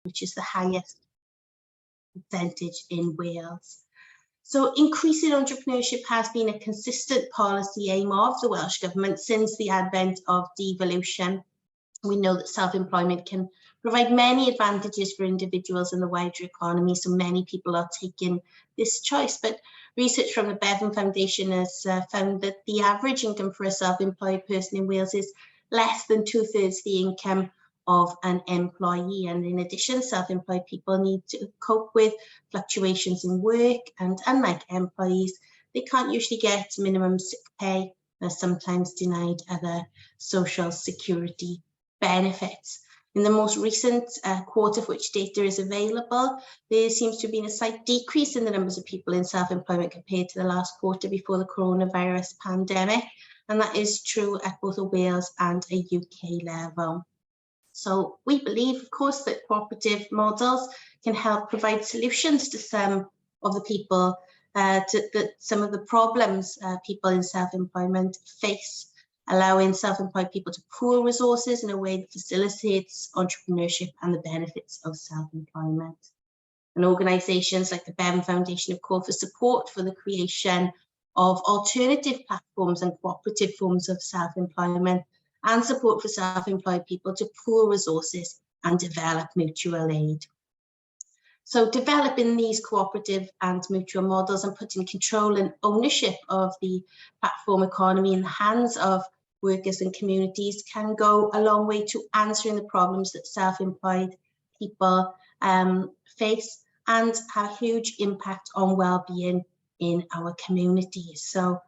which is the highest percentage in Wales. So increasing entrepreneurship has been a consistent policy aim of the Welsh Government since the advent of devolution. We know that self-employment can provide many advantages for individuals in the wider economy, so many people are taking this choice. But research from the Bevan Foundation has found that the average income for a self-employed person in Wales is less than 2/3 the income of an employee. And in addition, self-employed people need to cope with fluctuations in work, and unlike employees, they can't usually get minimum sick pay, they're sometimes denied other social security benefits. In the most recent quarter for which data is available, there seems to have been a slight decrease in the numbers of people in self-employment compared to the last quarter before the coronavirus pandemic, and that is true at both a Wales and a UK level. So we believe, of course, that cooperative models can help provide solutions to some of the people, some of the problems people in self-employment face, allowing self-employed people to pool resources in a way that facilitates entrepreneurship and the benefits of self-employment. And organisations like the Bevan Foundation have called for support for the creation of alternative platforms and cooperative forms of self-employment, and support for self-employed people to pool resources and develop mutual aid. So developing these cooperative and mutual models and putting control and ownership of the platform economy in the hands of workers and communities can go a long way to answering the problems that self-employed people face and have a huge impact on well-being in our communities. So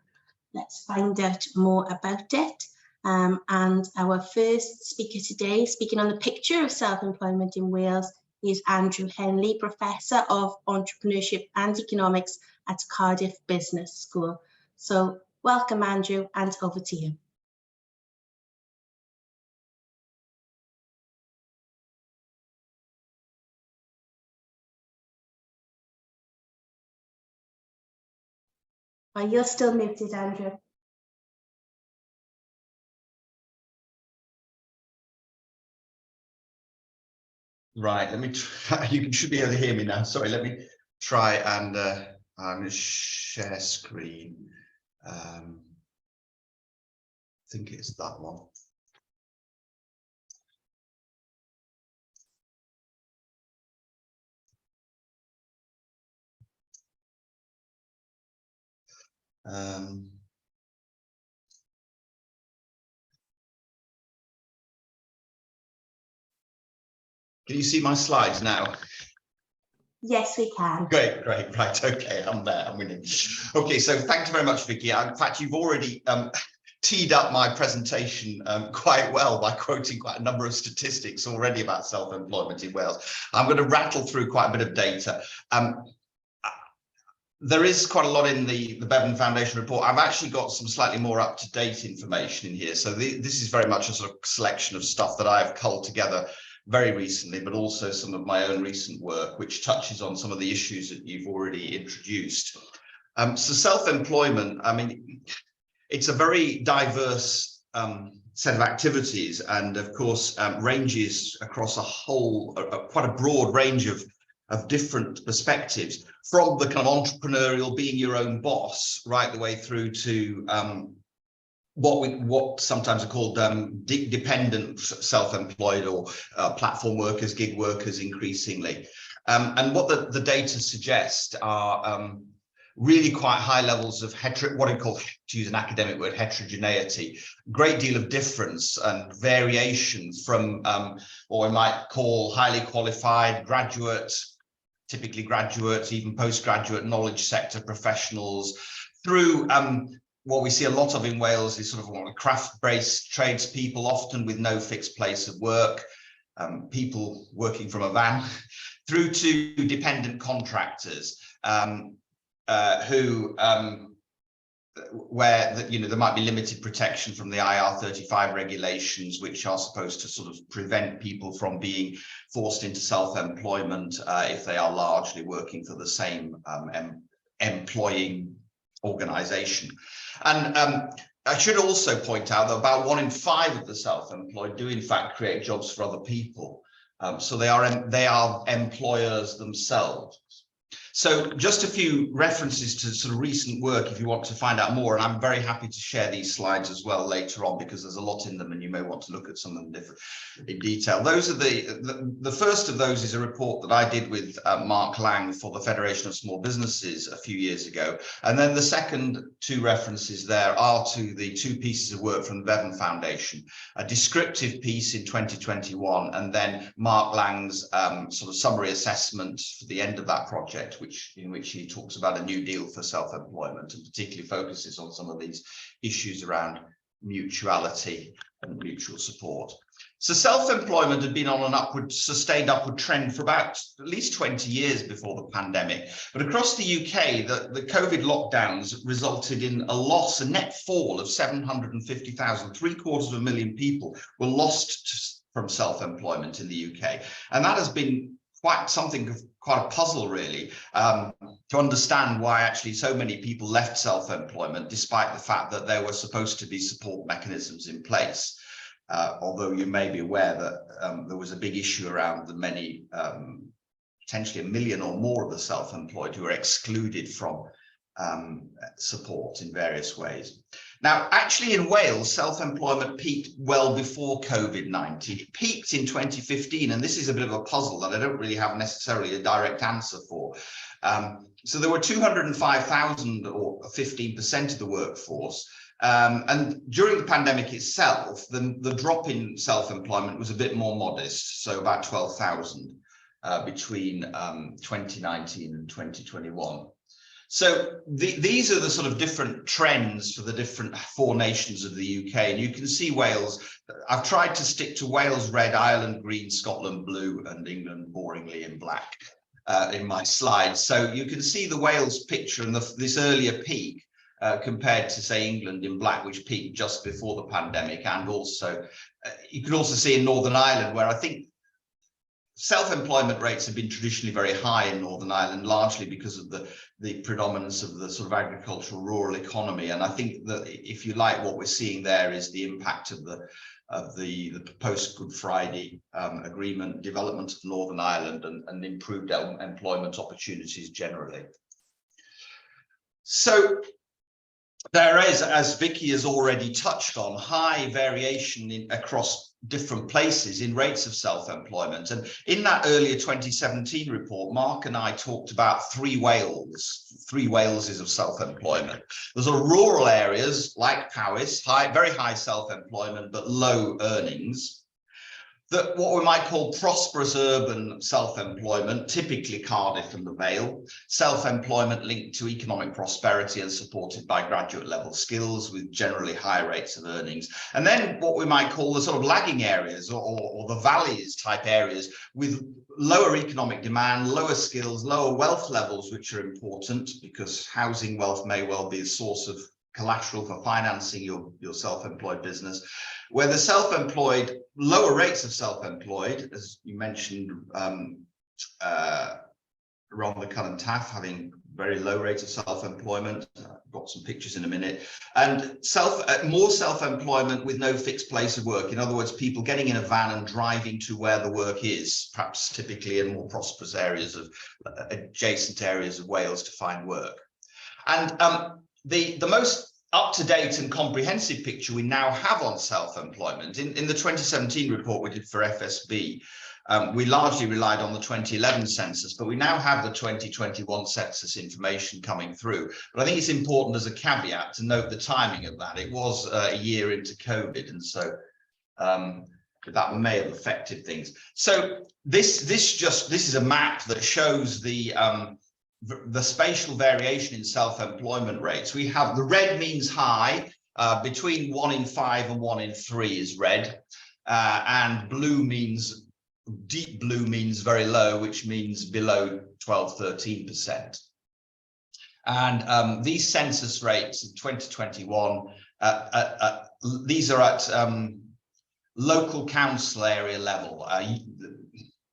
let's find out more about it. And our first speaker today, speaking on the picture of self-employment in Wales, is Andrew Henley, Professor of Entrepreneurship and Economics at Cardiff Business School. So welcome, Andrew, and over to you. Oh, you're still muted, Andrew. Right, let me try. You should be able to hear me now. Sorry, let me try and I'm going to share screen. I think it's that one. Can you see my slides now? Yes, we can. Great, right, okay, I'm there, I'm winning. Okay, so thank you very much, Vicky. In fact, you've already teed up my presentation quite well by quoting quite a number of statistics already about self-employment in Wales. I'm going to rattle through quite a bit of data. There is quite a lot in the Bevan Foundation report. I've actually got some slightly more up-to-date information in here. So this is very much a sort of selection of stuff that I've culled together very recently, but also some of my own recent work, which touches on some of the issues that you've already introduced. So self-employment, I mean, it's a very diverse set of activities, and of course ranges across quite a broad range of different perspectives, from the kind of entrepreneurial, being your own boss, right the way through to what sometimes are called dependent self-employed, or platform workers, gig workers increasingly. And what the data suggest are really quite high levels of what I call, to use an academic word, heterogeneity, great deal of difference and variation from what we might call highly qualified graduates, typically graduates, even postgraduate knowledge sector professionals, through what we see a lot of in Wales is sort of craft-based tradespeople, often with no fixed place of work, people working from a van, through to dependent contractors where there might be limited protection from the IR35 regulations, which are supposed to sort of prevent people from being forced into self-employment if they are largely working for the same employing organization. And I should also point out that about 1 in 5 of the self-employed do in fact create jobs for other people. So they are employers themselves. So just a few references to sort of recent work if you want to find out more, and I'm very happy to share these slides as well later on because there's a lot in them and you may want to look at some of them different in detail. Those are the first of those is a report that I did with Mark Lang for the Federation of Small Businesses a few years ago, and then the second two references there are to the two pieces of work from the Bevan Foundation, a descriptive piece in 2021 and then Mark Lang's sort of summary assessment for the end of that project, in which he talks about a new deal for self-employment and particularly focuses on some of these issues around mutuality and mutual support. So self-employment had been on an sustained upward trend for about at least 20 years before the pandemic. But across the UK, the COVID lockdowns resulted in a net fall of 750,000, 3/4 people were lost from self-employment in the UK. And that has been quite a puzzle really, to understand why actually so many people left self-employment despite the fact that there were supposed to be support mechanisms in place. Although you may be aware that there was a big issue around the many, potentially 1 million or more of the self-employed who were excluded from support in various ways. Now, actually in Wales, self-employment peaked well before COVID-19. It peaked in 2015, and this is a bit of a puzzle that I don't really have necessarily a direct answer for. So there were 205,000 or 15% of the workforce. And during the pandemic itself, the drop in self-employment was a bit more modest, so about 12,000 between 2019 and 2021. So these are the sort of different trends for the different 4 nations of the UK. And you can see Wales. I've tried to stick to Wales red, Ireland green, Scotland blue, and England boringly in black in my slides. So you can see the Wales picture and this earlier peak compared to, say, England in black, which peaked just before the pandemic. And also, you can also see in Northern Ireland, where I think self-employment rates have been traditionally very high in Northern Ireland, largely because of the predominance of the sort of agricultural rural economy. And I think that, if you like, what we're seeing there is the impact of the post-Good Friday agreement, development of Northern Ireland, and improved employment opportunities generally. So there is, as Vicky has already touched on, high variation across different places in rates of self-employment. And in that earlier 2017 report, Mark and I talked about three Waleses of self-employment. There's rural areas like Powys, very high self-employment, but low earnings. What we might call prosperous urban self-employment, typically Cardiff and the Vale, self-employment linked to economic prosperity and supported by graduate level skills with generally high rates of earnings. And then what we might call the sort of lagging areas or the valleys type areas with lower economic demand, lower skills, lower wealth levels, which are important because housing wealth may well be a source of collateral for financing your self-employed business, where the self-employed, lower rates of self-employed, as you mentioned, Rhondda Cullen Taff having very low rates of self-employment. Got some pictures in a minute. And more self-employment with no fixed place of work. In other words, people getting in a van and driving to where the work is, perhaps typically in more prosperous areas of adjacent areas of Wales to find work. And the most up-to-date and comprehensive picture we now have on self-employment, in the 2017 report we did for FSB, we largely relied on the 2011 census, but we now have the 2021 census information coming through. But I think it's important as a caveat to note the timing of that. It was a year into COVID, and so that may have affected things. So this is a map that shows the spatial variation in self-employment rates. We have the red means high, between 1 in 5 and 1 in 3 is red, and blue means, deep blue means very low, which means below 12–13%. And these census rates in 2021, these are at local council area level.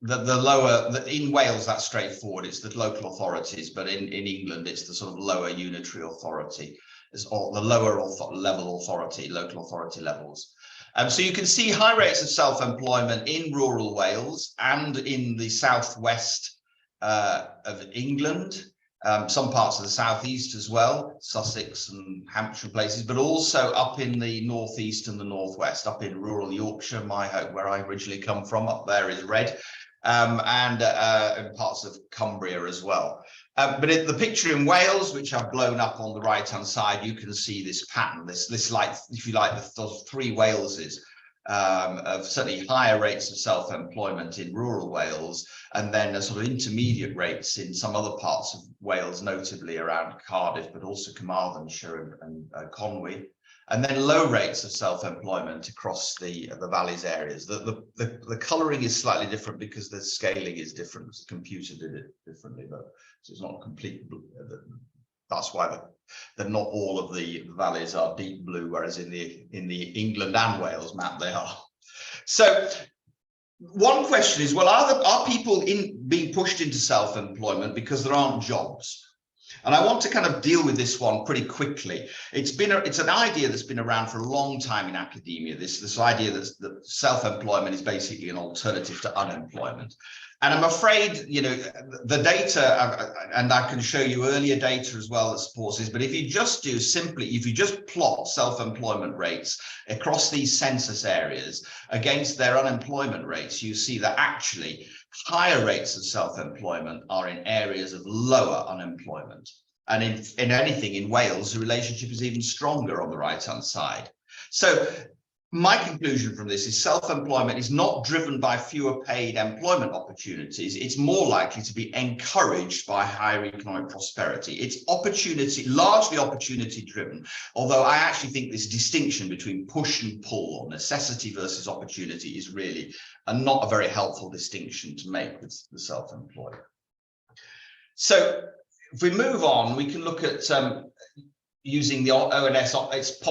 In Wales, that's straightforward, it's the local authorities, but in England, it's the sort of lower unitary authority, or the lower level authority, local authority levels. So you can see high rates of self-employment in rural Wales and in the southwest of England, some parts of the southeast as well, Sussex and Hampshire places, but also up in the northeast and the northwest, up in rural Yorkshire, where I originally come from, up there is red, and in parts of Cumbria as well. But the picture in Wales, which I've blown up on the right-hand side, you can see this pattern, this like, if you like, those three Waleses, of certainly higher rates of self-employment in rural Wales, and then a sort of intermediate rates in some other parts of Wales, notably around Cardiff, but also Carmarthenshire and Conwy, and then low rates of self-employment across the valleys areas. The colouring is slightly different because the scaling is different. The computer did it differently, but so it's not complete. That's why not all of the valleys are deep blue, whereas in the England and Wales map they are. So one question is, well, are people being pushed into self-employment because there aren't jobs? And I want to kind of deal with this one pretty quickly. It's an idea that's been around for a long time in academia, this idea that self-employment is basically an alternative to unemployment. And I'm afraid, you know, the data, and I can show you earlier data as well that supports this, but if you just plot self-employment rates across these census areas against their unemployment rates, you see that actually higher rates of self-employment are in areas of lower unemployment. And in anything in Wales, the relationship is even stronger on the right-hand side. So my conclusion from this is self-employment is not driven by fewer paid employment opportunities. It's more likely to be encouraged by higher economic prosperity. It's largely opportunity driven, although I actually think this distinction between push and pull, or necessity versus opportunity, is really not a very helpful distinction to make with the self-employed. So if we move on, we can look at using the ONS, its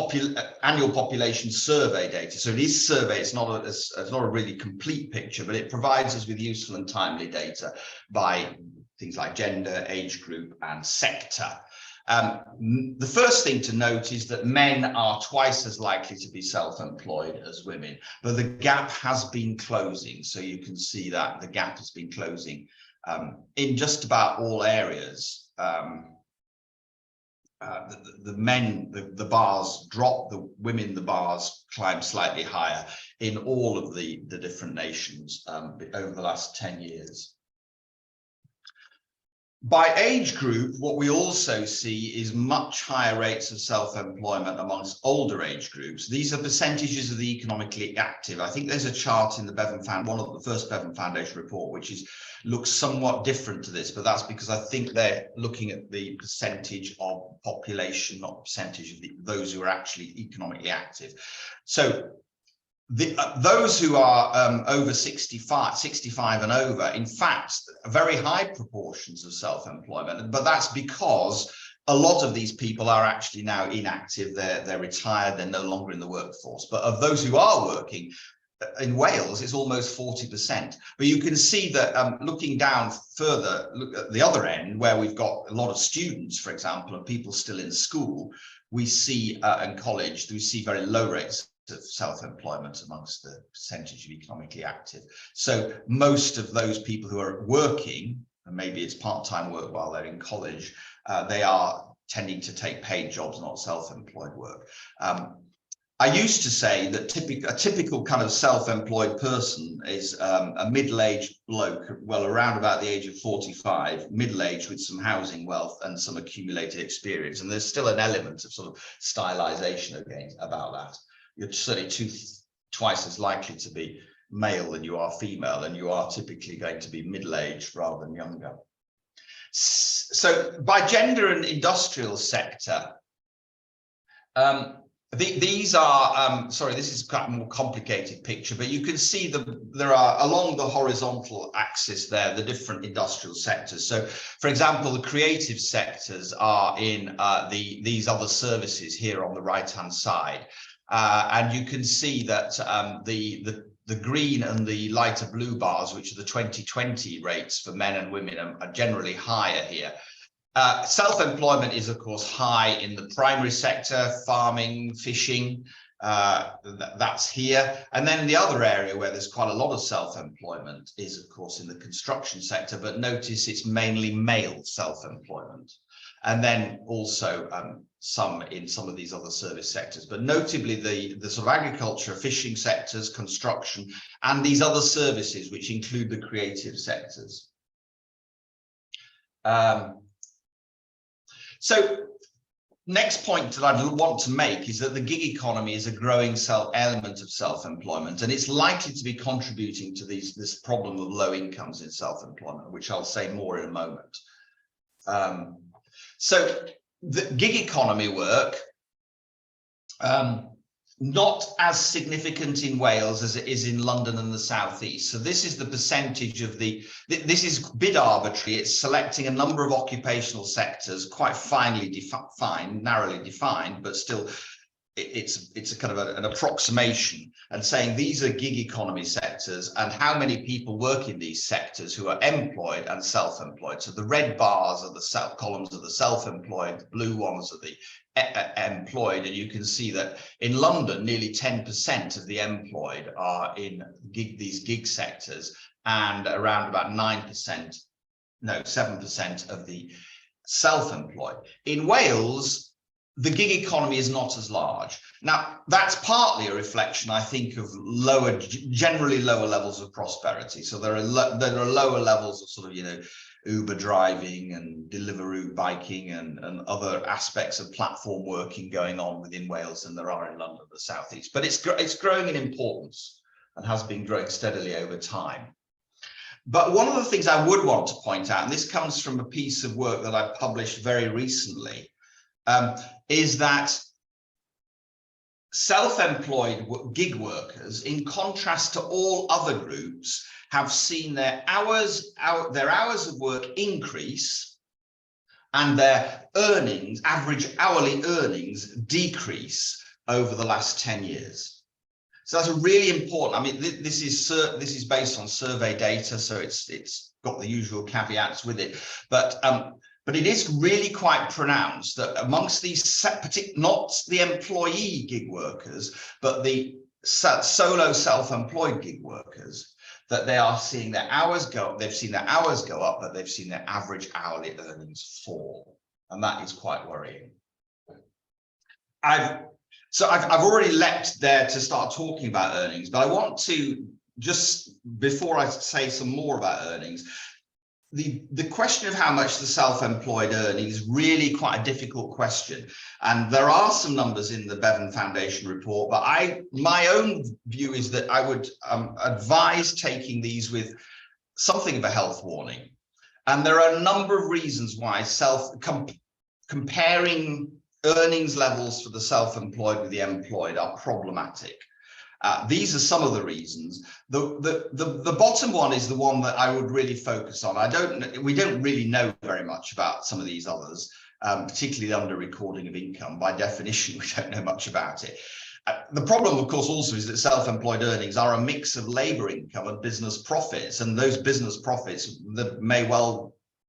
annual population survey data. So it is survey, it's not a really complete picture, but it provides us with useful and timely data by things like gender, age group, and sector. The first thing to note is that men are twice as likely to be self-employed as women, but the gap has been closing. So you can see that the gap has been closing in just about all areas. The bars drop, the women, the bars climb slightly higher in all of the different nations over the last 10 years. By age group, what we also see is much higher rates of self-employment amongst older age groups. These are percentages of the economically active. I think there's a chart in the one of the first Bevan Foundation report, which looks somewhat different to this, but that's because I think they're looking at the percentage of population, not the percentage of those who are actually economically active. So those who are over 65 and over, in fact, very high proportions of self-employment, but that's because a lot of these people are actually now inactive, they're retired, they're no longer in the workforce. But of those who are working, in Wales, it's almost 40%. But you can see that looking down further, look at the other end, where we've got a lot of students, for example, and people still in school, we see, and college, we see very low rates of self-employment amongst the percentage of economically active. So most of those people who are working, and maybe it's part-time work while they're in college, they are tending to take paid jobs, not self-employed work. I used to say that a typical kind of self-employed person is a middle-aged bloke, well, around about the age of 45, middle-aged with some housing wealth and some accumulated experience. And there's still an element of sort of stylization again about that. You're certainly twice as likely to be male than you are female, and you are typically going to be middle-aged rather than younger. So by gender and industrial sector, these are, sorry, this is quite a more complicated picture, but you can see there are along the horizontal axis there, the different industrial sectors. So, for example, the creative sectors are in these other services here on the right-hand side. And you can see that the green and the lighter blue bars, which are the 2020 rates for men and women, are generally higher here. Self-employment is, of course, high in the primary sector, farming, fishing, That's here. And then the other area where there's quite a lot of self-employment is, of course, in the construction sector, but notice it's mainly male self-employment. And then also some in some of these other service sectors, but notably the sort of agriculture, fishing sectors, construction, and these other services, which include the creative sectors. So next point that I want to make is that the gig economy is a growing element of self-employment, and it's likely to be contributing to this problem of low incomes in self-employment, which I'll say more in a moment. So the gig economy work, not as significant in Wales as it is in London and the South East. So this is the percentage of this is bit arbitrary. It's selecting a number of occupational sectors, quite finely defined, narrowly defined, but still it's a kind of an approximation, and saying these are gig economy sectors and how many people work in these sectors who are employed and self-employed. So the red bars are the columns of the self-employed, the blue ones are the employed, and you can see that in London nearly 10% of the employed are in these gig sectors, and around about 7% of the self-employed. In Wales, the gig economy is not as large. Now, that's partly a reflection, I think, of generally lower levels of prosperity. So there are lower levels of sort of, Uber driving and Deliveroo biking and other aspects of platform working going on within Wales than there are in London and the South East. But it's growing in importance and has been growing steadily over time. But one of the things I would want to point out, and this comes from a piece of work that I published very recently, is that self-employed gig workers, in contrast to all other groups, have seen their hours of work increase and their earnings, average hourly earnings, decrease over the last 10 years. So that's really important. I mean, this is based on survey data, so it's got the usual caveats with it, but it is really quite pronounced that amongst these, not the employee gig workers, but the solo self-employed gig workers, that they are seeing their hours go up. They've seen their hours go up, but they've seen their average hourly earnings fall. And that is quite worrying. I've already leapt there to start talking about earnings, but I want to, just before I say some more about earnings, the question of how much the self-employed earn is really quite a difficult question. And there are some numbers in the Bevan Foundation report, but my own view is that I would advise taking these with something of a health warning. And there are a number of reasons why comparing earnings levels for the self-employed with the employed are problematic. These are some of the reasons. The bottom one is the one that I would really focus on. We don't really know very much about some of these others, particularly under recording of income. By definition, we don't know much about it. The problem, of course, also is that self-employed earnings are a mix of labor income and business profits, and those business profits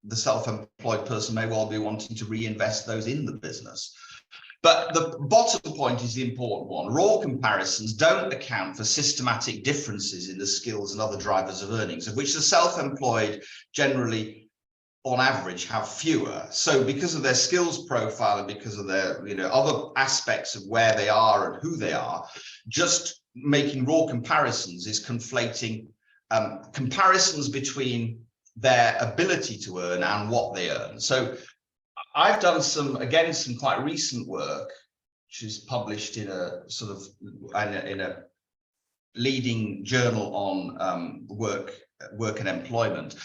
the self-employed person may well be wanting to reinvest those in the business. But the bottom point is the important one. Raw comparisons don't account for systematic differences in the skills and other drivers of earnings, of which the self-employed generally, on average, have fewer. So because of their skills profile and because of their other aspects of where they are and who they are, just making raw comparisons is conflating comparisons between their ability to earn and what they earn. So I've done some quite recent work, which is published in a in a leading journal on work and employment,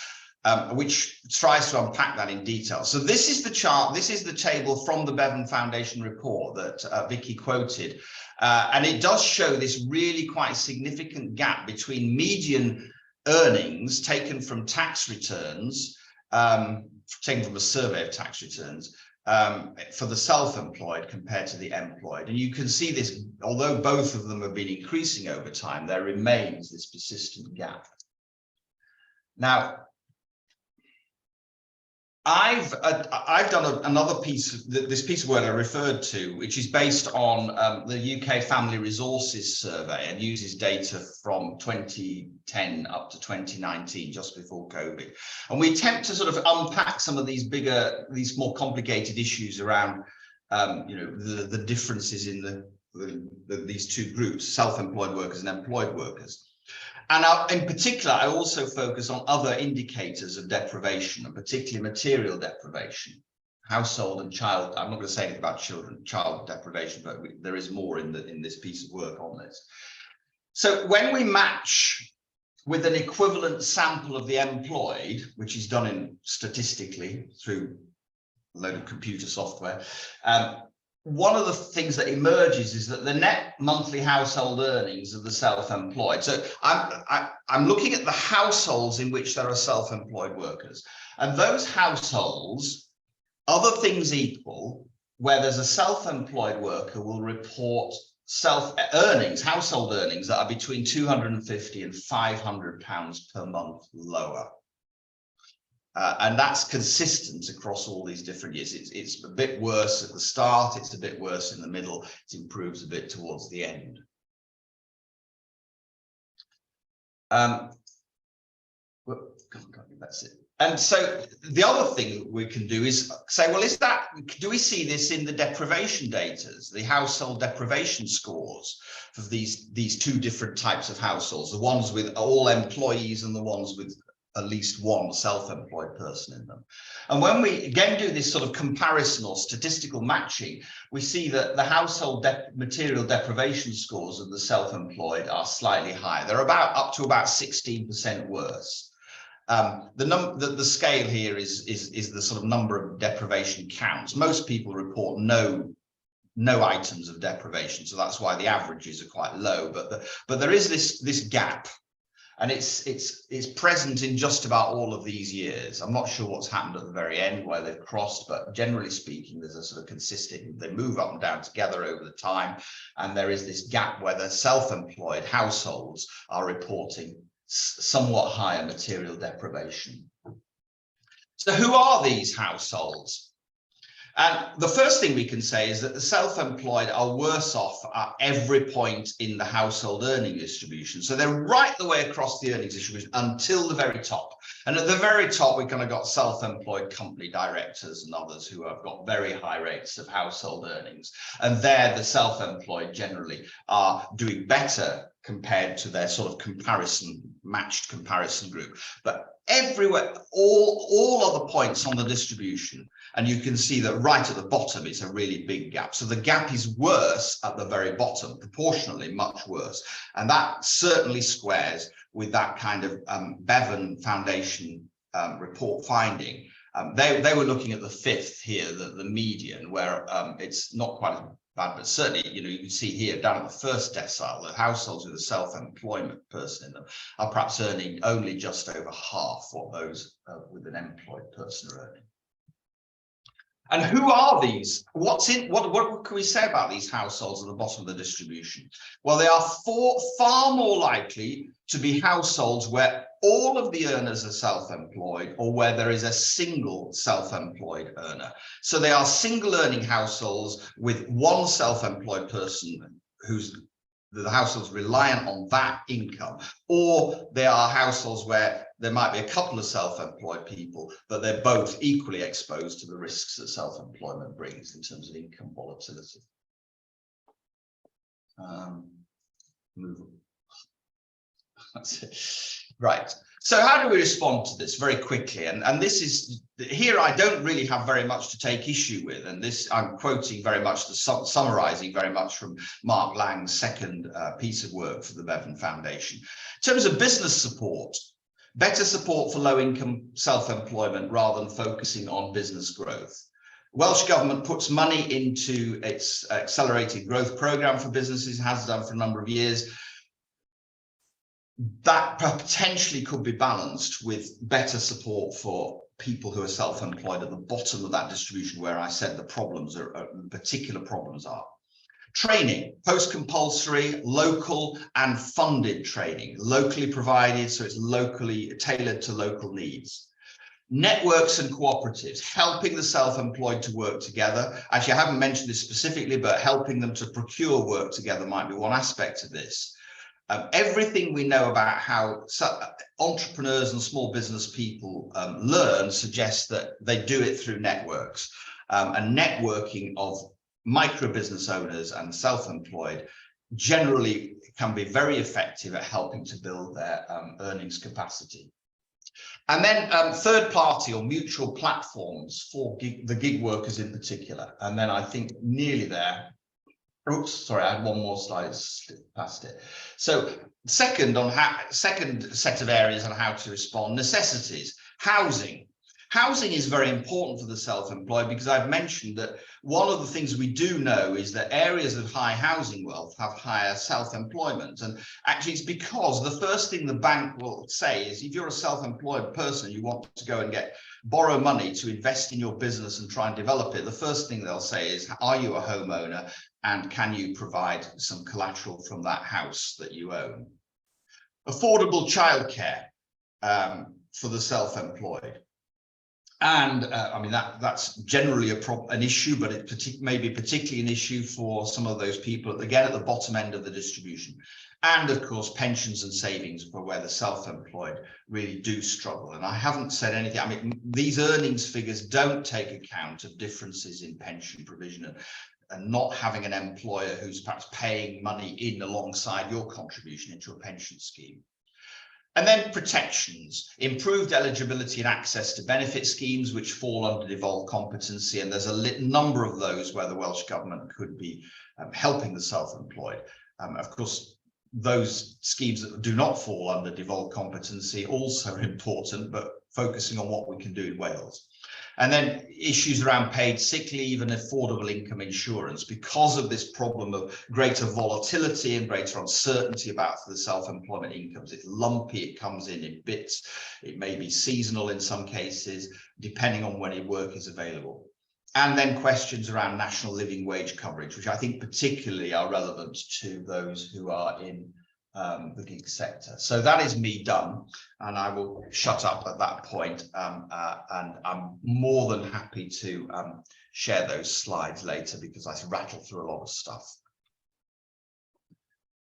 which tries to unpack that in detail. So this is the chart. This is the table from the Bevan Foundation report that Vicky quoted, and it does show this really quite significant gap between median earnings taken from tax returns. Taken from a survey of tax returns for the self-employed compared to the employed. And you can see this, although both of them have been increasing over time, there remains this persistent gap. Now, I've done another piece, this piece of work I referred to, which is based on the UK Family Resources Survey and uses data from 2010 up to 2019, just before COVID. And we attempt to sort of unpack some of these more complicated issues around, the differences in these two groups, self-employed workers and employed workers. And in particular, I also focus on other indicators of deprivation, and particularly material deprivation, household and child. I'm not going to say anything about child deprivation, but there is more in this piece of work on this. So when we match with an equivalent sample of the employed, which is done statistically through a load of computer software, one of the things that emerges is that the net monthly household earnings of the self-employed. So I'm looking at the households in which there are self-employed workers, and those households, other things equal, where there's a self-employed worker, will report household earnings that are between £250 and £500 per month lower. And that's consistent across all these different years. It's a bit worse at the start, it's a bit worse in the middle, it improves a bit towards the end. That's it. And so the other thing we can do is say, well, do we see this in the deprivation data, the household deprivation scores for these two different types of households, the ones with all employees and the ones with at least one self-employed person in them. And when we again do this sort of comparison or statistical matching, we see that the household material deprivation scores of the self-employed are slightly higher. They're up to about 16% worse. The scale here is the sort of number of deprivation counts. Most people report no items of deprivation, so that's why the averages are quite low. But there is this gap. And it's present in just about all of these years. I'm not sure what's happened at the very end where they've crossed, but generally speaking, there's a sort of consistent, they move up and down together over the time. And there is this gap where the self-employed households are reporting somewhat higher material deprivation. So who are these households? And the first thing we can say is that the self-employed are worse off at every point in the household earning distribution. So they're right the way across the earnings distribution until the very top. And at the very top, we kind of got self-employed company directors and others who have got very high rates of household earnings. And there, the self-employed generally are doing better compared to their sort of matched comparison group. But everywhere, all other points on the distribution, and you can see that right at the bottom, it's a really big gap. So the gap is worse at the very bottom, proportionally much worse. And that certainly squares with that kind of Bevan Foundation report finding. They were looking at the fifth here, the median, where it's not quite as bad, but certainly, you can see here down at the first decile, the households with a self-employment person in them are perhaps earning only just over half what those with an employed person are earning. And who are these? What can we say about these households at the bottom of the distribution? Well, they are far more likely to be households where all of the earners are self-employed or where there is a single self-employed earner. So they are single earning households with one self-employed person who's the household's reliant on that income, or they are households where there might be a couple of self-employed people, but they're both equally exposed to the risks that self-employment brings in terms of income volatility. Move on. That's it. Right. So how do we respond to this very quickly? And this is here, I don't really have very much to take issue with. And this I'm quoting very much, summarizing very much from Mark Lang's second piece of work for the Bevan Foundation. In terms of business support, better support for low-income self-employment rather than focusing on business growth. Welsh Government puts money into its accelerated growth programme for businesses, has done for a number of years. That potentially could be balanced with better support for people who are self-employed at the bottom of that distribution, where I said the problems are, particular problems are. Training, post-compulsory, local and funded training, locally provided, so it's locally tailored to local needs. Networks and cooperatives, helping the self-employed to work together. Actually, I haven't mentioned this specifically, but helping them to procure work together might be one aspect of this. Everything we know about how entrepreneurs and small business people learn suggests that they do it through networks, and networking of micro business owners and self-employed generally can be very effective at helping to build their earnings capacity. And then third party or mutual platforms for the gig workers in particular. And then I think nearly there. Oops, sorry, I had one more slide, slipped past it. So second set of areas on how to respond, necessities, housing. Housing is very important for the self-employed because I've mentioned that one of the things we do know is that areas of high housing wealth have higher self-employment. And actually it's because the first thing the bank will say is if you're a self-employed person, you want to go and borrow money to invest in your business and try and develop it, the first thing they'll say is, are you a homeowner and can you provide some collateral from that house that you own? Affordable childcare for the self-employed. And I mean, that's generally an issue, but it may be particularly an issue for some of those people, again, at the bottom end of the distribution. And of course, pensions and savings for where the self-employed really do struggle. And I haven't said anything. I mean, these earnings figures don't take account of differences in pension provision and not having an employer who's perhaps paying money in alongside your contribution into a pension scheme. And then protections, improved eligibility and access to benefit schemes which fall under devolved competency. And there's a number of those where the Welsh Government could be helping the self-employed. Of course, those schemes that do not fall under devolved competency also are important, but focusing on what we can do in Wales. And then issues around paid sick leave and affordable income insurance. Because of this problem of greater volatility and greater uncertainty about the self-employment incomes, it's lumpy, it comes in bits, it may be seasonal in some cases, depending on when work is available. And then questions around national living wage coverage, which I think particularly are relevant to those who are in the gig sector. So that is me done, and I will shut up at that point, and I'm more than happy to share those slides later because I rattle through a lot of stuff.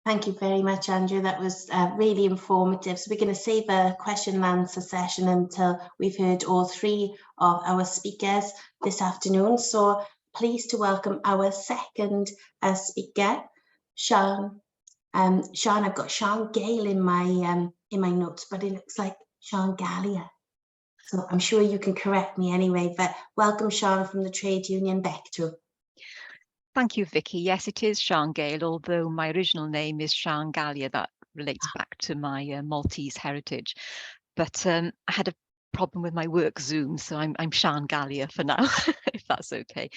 Thank you very much, Andrew. That was really informative. So we're going to save a question and answer session until we've heard all three of our speakers this afternoon. So pleased to welcome our second speaker, Sian. Sian, I've got Sian Gale in my notes, but it looks like Sian Gallia. So I'm sure you can correct me anyway. But welcome, Sian, from the trade union Becto. Thank you, Vicky. Yes, it is Sian Gale, although my original name is Sian Gallia. That relates back to my Maltese heritage. But I had a problem with my work Zoom, so I'm Sian Gallia for now, if that's okay.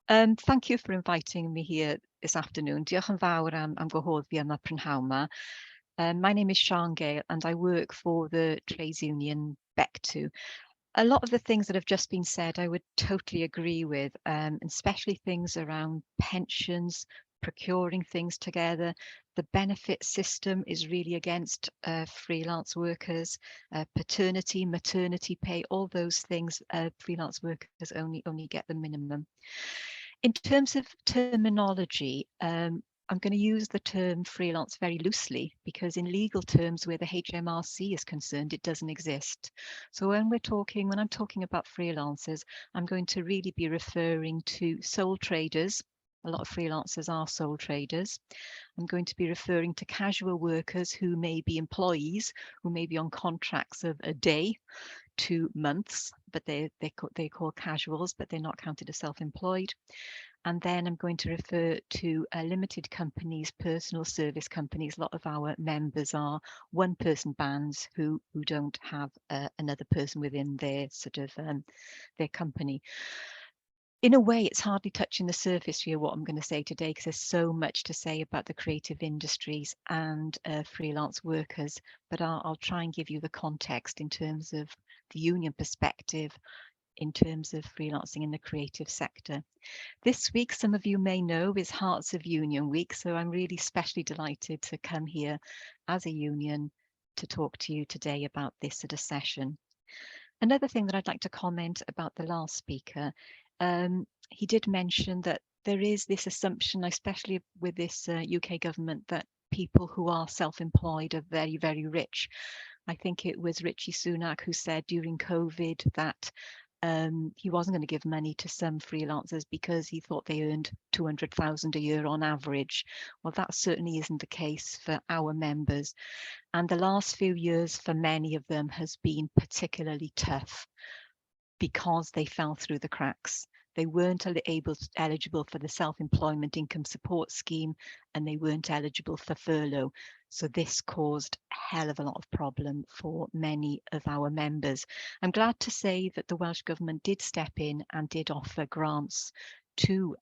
Thank you for inviting me here this afternoon. Diolch yn fawr am gwahodd fi yma prynhawn 'ma. My name is Sian Gale and I work for the trades union Becto. A lot of the things that have just been said, I would totally agree with, especially things around pensions, procuring things together. The benefit system is really against freelance workers, paternity, maternity pay, all those things. Freelance workers only get the minimum. In terms of terminology, I'm going to use the term freelance very loosely because in legal terms where the HMRC is concerned, it doesn't exist. So when I'm talking about freelancers, I'm going to really be referring to sole traders. A lot of freelancers are sole traders. I'm going to be referring to casual workers who may be employees, who may be on contracts of a day, 2 months, but they call casuals, but they're not counted as self-employed. And then I'm going to refer to limited companies, personal service companies. A lot of our members are one-person bands who don't have another person within their sort of their company. In a way, it's hardly touching the surface here what I'm going to say today because there's so much to say about the creative industries and freelance workers. But I'll try and give you the context in terms of the union perspective, in terms of freelancing in the creative sector. This week, some of you may know, is Hearts of Union Week, so I'm really especially delighted to come here as a union to talk to you today about this at a session. Another thing that I'd like to comment about the last speaker, he did mention that there is this assumption, especially with this UK government, that people who are self-employed are very, very rich. I think it was Rishi Sunak who said during COVID that he wasn't going to give money to some freelancers because he thought they earned 200,000 a year on average. Well, that certainly isn't the case for our members. And the last few years for many of them has been particularly tough because they fell through the cracks. They weren't eligible for the self-employment income support scheme, and they weren't eligible for furlough. So this caused a hell of a lot of problem for many of our members. I'm glad to say that the Welsh Government did step in and did offer grants to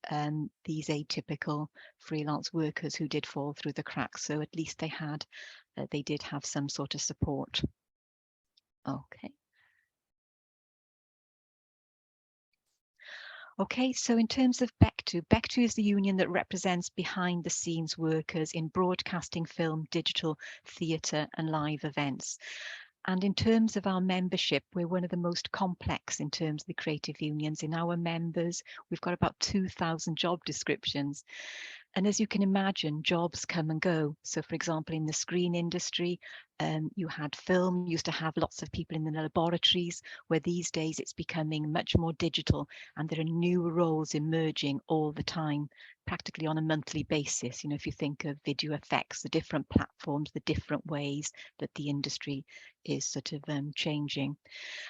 these atypical freelance workers who did fall through the cracks. So at least they did have some sort of support. Okay. Okay, so in terms of BECTU is the union that represents behind the scenes workers in broadcasting, film, digital, theatre and live events. And in terms of our membership, we're one of the most complex in terms of the creative unions. In our members, we've got about 2,000 job descriptions. And as you can imagine, jobs come and go. So for example, in the screen industry, you had film, used to have lots of people in the laboratories, where these days it's becoming much more digital and there are new roles emerging all the time, practically on a monthly basis. You know, if you think of video effects, the different platforms, the different ways that the industry is sort of changing.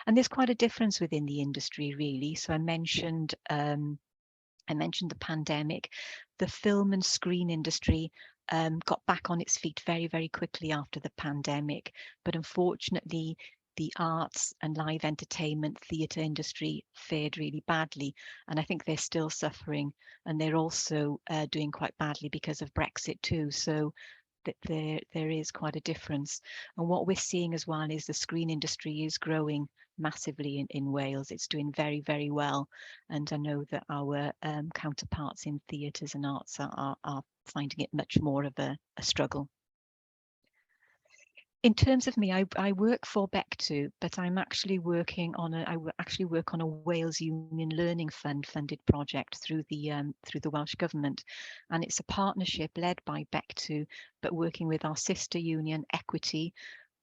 And there's quite a difference within the industry, really. So I mentioned the pandemic. The film and screen industry got back on its feet very, very quickly after the pandemic. But unfortunately, the arts and live entertainment theatre industry fared really badly. And I think they're still suffering. And they're also doing quite badly because of Brexit too. So that there is quite a difference. And what we're seeing as well is the screen industry is growing massively in Wales. It's doing very, very well. And I know that our counterparts in theatres and arts are finding it much more of a struggle. In terms of me, I work for BECTU, but I'm actually working on I actually work on a Wales Union Learning Fund funded project through the Welsh Government, and it's a partnership led by BECTU, but working with our sister union Equity,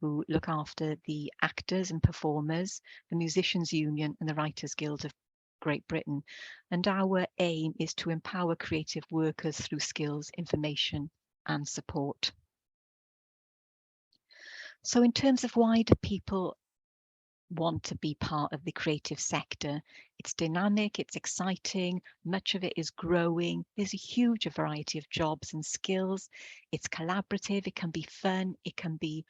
who look after the actors and performers, the Musicians Union and the Writers Guild of Great Britain. And our aim is to empower creative workers through skills, information and support. So in terms of why do people want to be part of the creative sector? It's dynamic, it's exciting, much of it is growing. There's a huge variety of jobs and skills. It's collaborative, it can be fun, it can be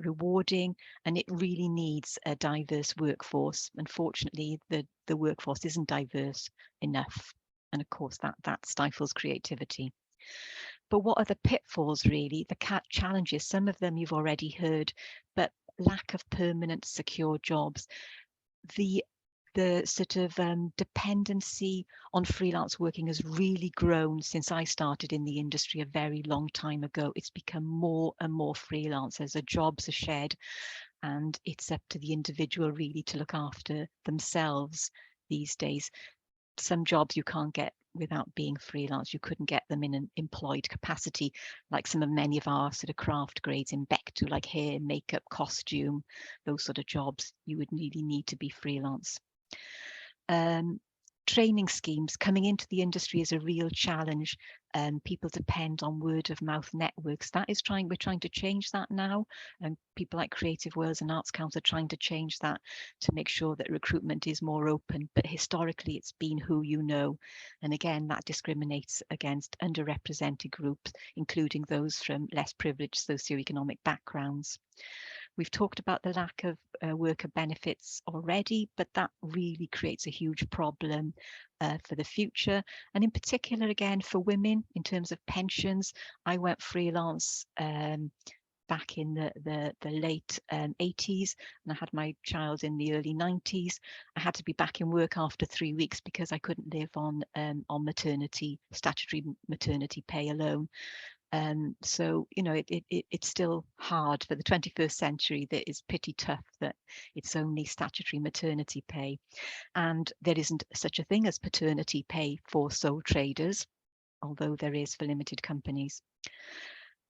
rewarding, and it really needs a diverse workforce. Unfortunately, the workforce isn't diverse enough. And of course, that stifles creativity. But what are the pitfalls, really? The challenges, some of them you've already heard, but lack of permanent, secure jobs. The sort of dependency on freelance working has really grown since I started in the industry a very long time ago. It's become more and more freelancers. The jobs are shared, and it's up to the individual really to look after themselves these days. Some jobs you can't get without being freelance. You couldn't get them in an employed capacity, like many of our sort of craft grades in BECTU, like hair, makeup, costume, those sort of jobs. You would really need to be freelance. Training schemes coming into the industry is a real challenge. People depend on word of mouth networks. We're trying to change that now, and people like Creative Wales and Arts Council are trying to change that to make sure that recruitment is more open. But historically, it's been who you know, and again, that discriminates against underrepresented groups, including those from less privileged socioeconomic backgrounds. We've talked about the lack of worker benefits already, but that really creates a huge problem for the future. And in particular, again, for women in terms of pensions. I went freelance back in the late 80s, and I had my child in the early 90s. I had to be back in work after 3 weeks because I couldn't live on statutory maternity pay alone. So, you know, it's still hard for the 21st century. That is pretty tough that it's only statutory maternity pay, and there isn't such a thing as paternity pay for sole traders, although there is for limited companies.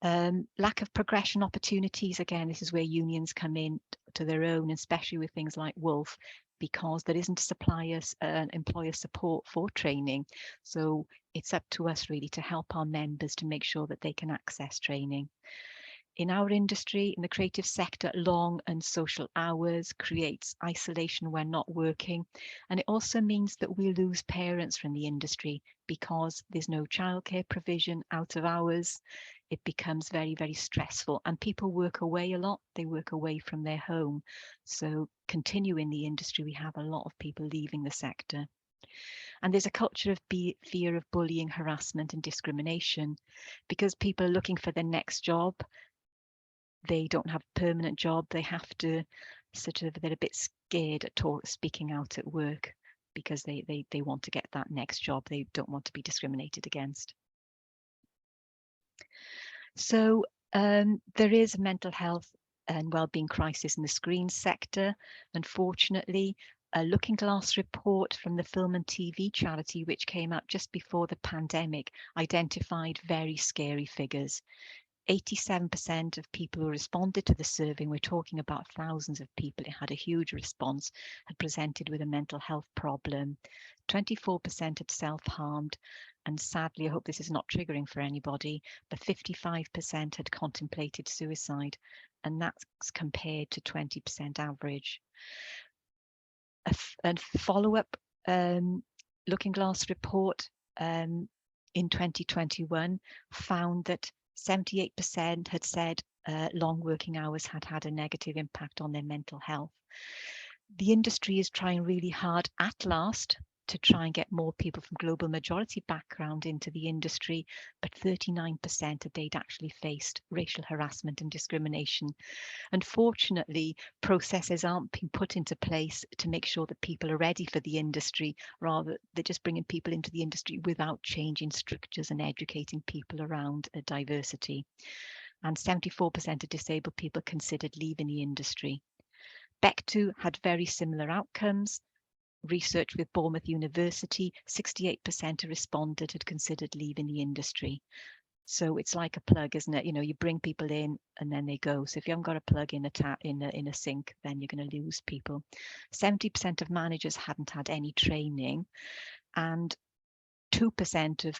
Lack of progression opportunities. Again, this is where unions come in to their own, especially with things like Wolf, because there isn't suppliers employer support for training. So it's up to us really to help our members to make sure that they can access training. In our industry, in the creative sector, long and social hours creates isolation when not working. And it also means that we lose parents from the industry because there's no childcare provision out of hours. It becomes very, very stressful, and people work away a lot. They work away from their home. So continue in the industry, we have a lot of people leaving the sector. And there's a culture of fear of bullying, harassment and discrimination, because people are looking for their next job. They don't have a permanent job. They have to they're a bit scared at speaking out at work because they want to get that next job. They don't want to be discriminated against. So there is a mental health and wellbeing crisis in the screen sector. Unfortunately, a Looking Glass report from the Film and TV charity, which came out just before the pandemic, identified very scary figures. 87% of people who responded to the survey, we're talking about thousands of people, it had a huge response, had presented with a mental health problem. 24% had self-harmed, and sadly, I hope this is not triggering for anybody, but 55% had contemplated suicide, and that's compared to 20% average. A follow-up Looking Glass report in 2021 found that 78% had said long working hours had had a negative impact on their mental health. The industry is trying really hard at last to try and get more people from global majority background into the industry, but 39% said they'd actually faced racial harassment and discrimination. Unfortunately, processes aren't being put into place to make sure that people are ready for the industry. Rather, they're just bringing people into the industry without changing structures and educating people around diversity. And 74% of disabled people considered leaving the industry. Beck2 had very similar outcomes. Research with Bournemouth University, 68% of responded had considered leaving the industry. So it's like a plug, isn't it? You know, you bring people in and then they go. So if you haven't got a plug in a sink, then you're going to lose people. 70% of managers hadn't had any training, and 2%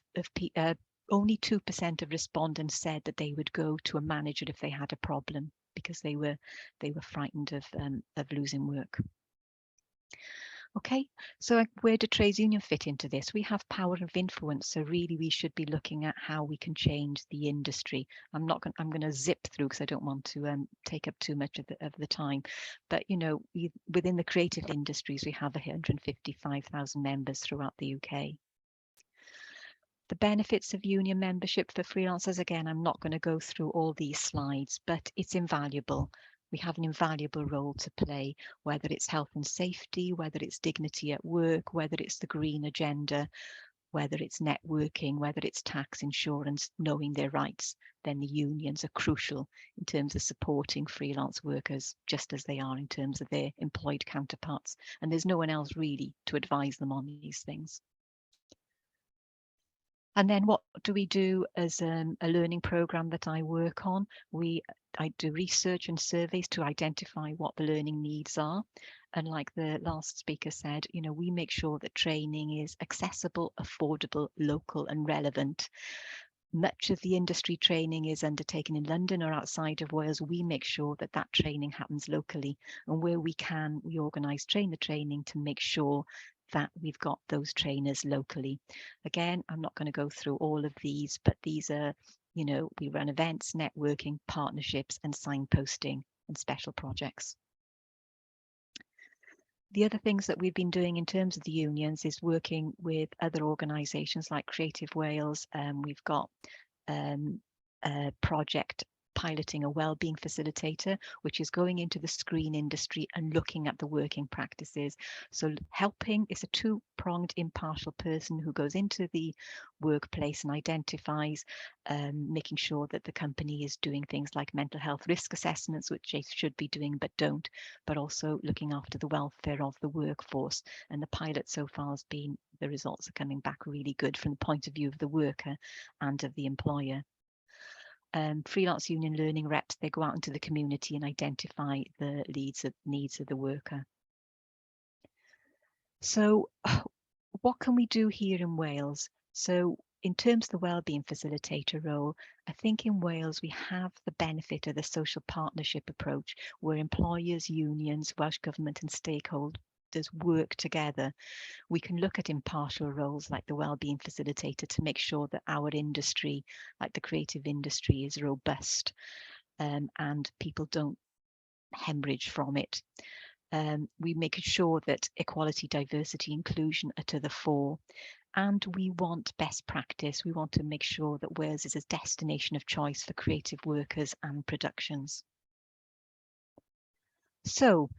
only 2% of respondents said that they would go to a manager if they had a problem because they were frightened of losing work. Okay, so where do trades unions fit into this? We have power of influence, so really we should be looking at how we can change the industry. I'm going to zip through because I don't want to take up too much of the time. But you know, within the creative industries, we have 155,000 members throughout the UK. The benefits of union membership for freelancers, again, I'm not going to go through all these slides, but it's invaluable. We have an invaluable role to play, whether it's health and safety, whether it's dignity at work, whether it's the green agenda, whether it's networking, whether it's tax, insurance, knowing their rights, then the unions are crucial in terms of supporting freelance workers, just as they are in terms of their employed counterparts. And there's no one else really to advise them on these things. And then what do we do as a learning program that I work on? I do research and surveys to identify what the learning needs are. And like the last speaker said, you know, we make sure that training is accessible, affordable, local and relevant. Much of the industry training is undertaken in London or outside of Wales. We make sure that that training happens locally. And where we can, we organise the training to make sure that we've got those trainers locally. Again, I'm not going to go through all of these, but these are, you know, we run events, networking, partnerships and signposting and special projects. The other things that we've been doing in terms of the unions is working with other organisations like Creative Wales. We've got a project piloting a wellbeing facilitator, which is going into the screen industry and looking at the working practices. So helping is a two-pronged impartial person who goes into the workplace and identifies, making sure that the company is doing things like mental health risk assessments, which they should be doing but don't, but also looking after the welfare of the workforce. And the pilot so far has been, the results are coming back really good from the point of view of the worker and of the employer. Freelance union learning reps, they go out into the community and identify the needs of the worker. So what can we do here in Wales? So in terms of the wellbeing facilitator role, I think in Wales we have the benefit of the social partnership approach, where employers, unions, Welsh Government and stakeholders work together. We can look at impartial roles like the wellbeing facilitator to make sure that our industry, like the creative industry, is robust, and people don't hemorrhage from it. We make sure that equality, diversity, inclusion are to the fore. And we want best practice. We want to make sure that Wales is a destination of choice for creative workers and productions. So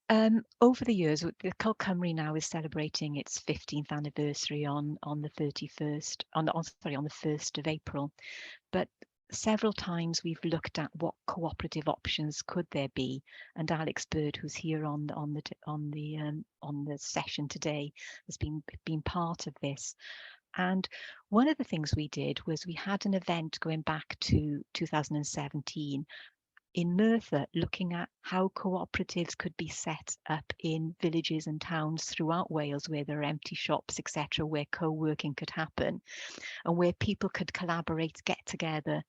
over the years, the Cult Cymru now is celebrating its 15th anniversary on the 1st of April. But several times we've looked at what cooperative options could there be, and Alex Bird, who's here on the session today, has been part of this. And one of the things we did was we had an event going back to 2017 in Merthyr, looking at how cooperatives could be set up in villages and towns throughout Wales where there are empty shops, etc., where co-working could happen and where people could collaborate, get together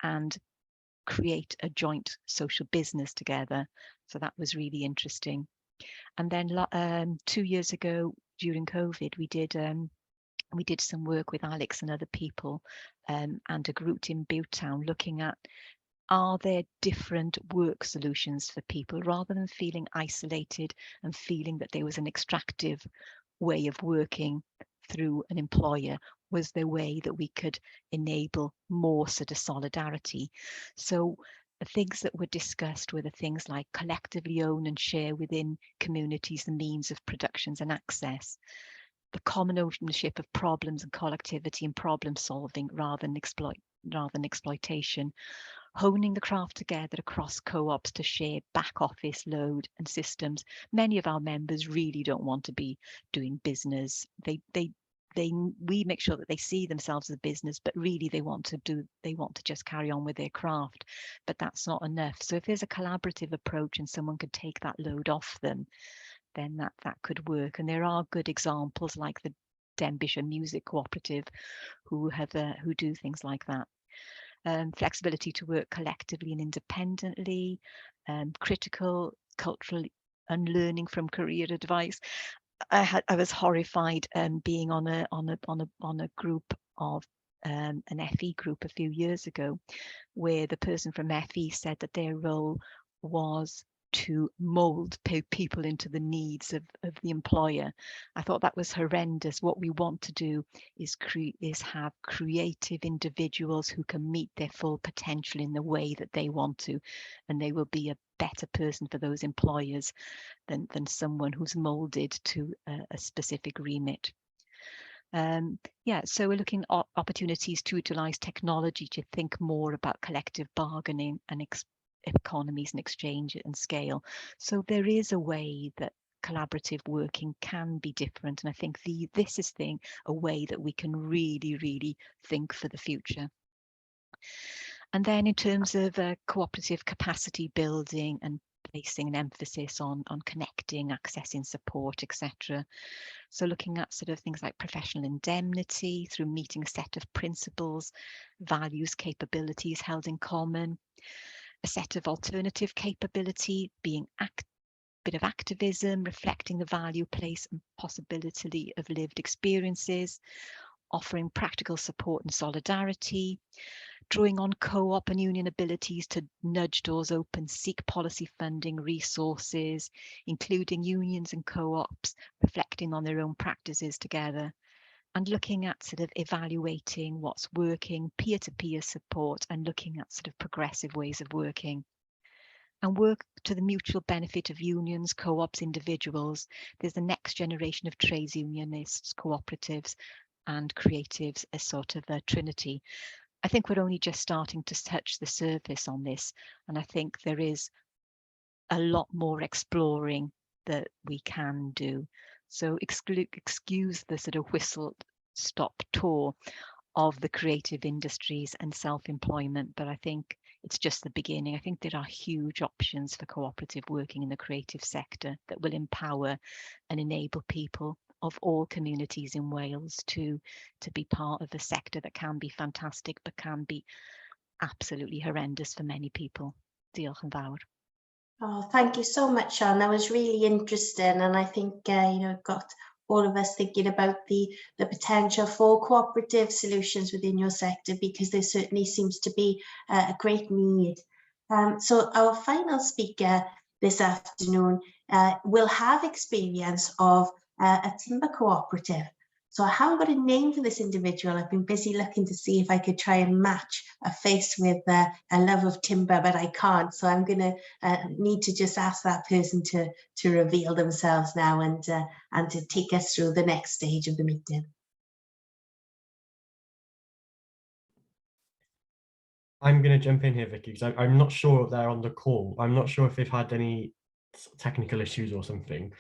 and create a joint social business together. So that was really interesting. And then 2 years ago during COVID, we did some work with Alex and other people and a group in Butetown looking at, are there different work solutions for people rather than feeling isolated and feeling that there was an extractive way of working through an employer? Was there a way that we could enable more sort of solidarity? So the things that were discussed were the things like collectively own and share within communities the means of productions and access, the common ownership of problems and collectivity and problem solving rather than exploitation, honing the craft together across co-ops to share back office load and systems. Many of our members really don't want to be doing business. We make sure that they see themselves as a business, but really they want to just carry on with their craft, but that's not enough. So if there's a collaborative approach and someone could take that load off them, then that could work. And there are good examples like the Denbighshire Music Cooperative who do things like that. Flexibility to work collectively and independently, critical cultural unlearning from career advice. I was horrified being on a group of an FE group a few years ago, where the person from FE said that their role was to mold people into the needs of the employer. I thought that was horrendous. What we want to do is have creative individuals who can meet their full potential in the way that they want to, and they will be a better person for those employers than someone who's molded to a specific remit. So we're looking at opportunities to utilize technology to think more about collective bargaining and economies and exchange and scale. So there is a way that collaborative working can be different, and I think this is a way that we can really think for the future. And then in terms of cooperative capacity building and placing an emphasis on connecting, accessing support, etc. So looking at sort of things like professional indemnity through meeting a set of principles, values, capabilities held in common, a set of alternative capability being bit of activism, reflecting the value, place and possibility of lived experiences, offering practical support and solidarity, drawing on co-op and union abilities to nudge doors open, seek policy funding, resources, including unions and co-ops, reflecting on their own practices together, and looking at sort of evaluating what's working, peer-to-peer support, and looking at sort of progressive ways of working. And work to the mutual benefit of unions, co-ops, individuals. There's the next generation of trades unionists, cooperatives, and creatives as sort of a trinity. I think we're only just starting to touch the surface on this, and I think there is a lot more exploring that we can do. So excuse the sort of whistle-stop tour of the creative industries and self-employment, but I think it's just the beginning. I think there are huge options for cooperative working in the creative sector that will empower and enable people of all communities in Wales to be part of a sector that can be fantastic, but can be absolutely horrendous for many people. Diolch yn fawr. Oh, thank you so much, Sean. That was really interesting, and I think got all of us thinking about the potential for cooperative solutions within your sector, because there certainly seems to be a great need. So our final speaker this afternoon will have experience of a timber cooperative. So I haven't got a name for this individual. I've been busy looking to see if I could try and match a face with a love of timber, but I can't. So I'm going to need to just ask that person to reveal themselves now and to take us through the next stage of the meeting. I'm going to jump in here, Vicky, because I'm not sure if they're on the call. I'm not sure if they've had any technical issues or something.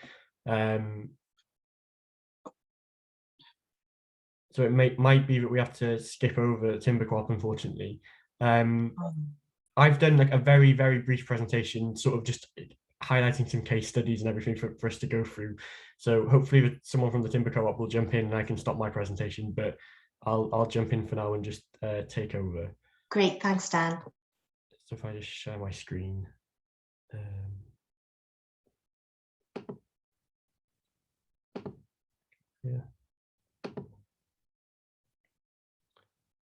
So it might be that we have to skip over Timber Co-op, unfortunately. I've done like a very, very brief presentation, sort of just highlighting some case studies and everything for us to go through. So hopefully someone from the Timber Co-op will jump in and I can stop my presentation, but I'll jump in for now and just take over. Great, thanks, Dan. So if I just share my screen. Yeah.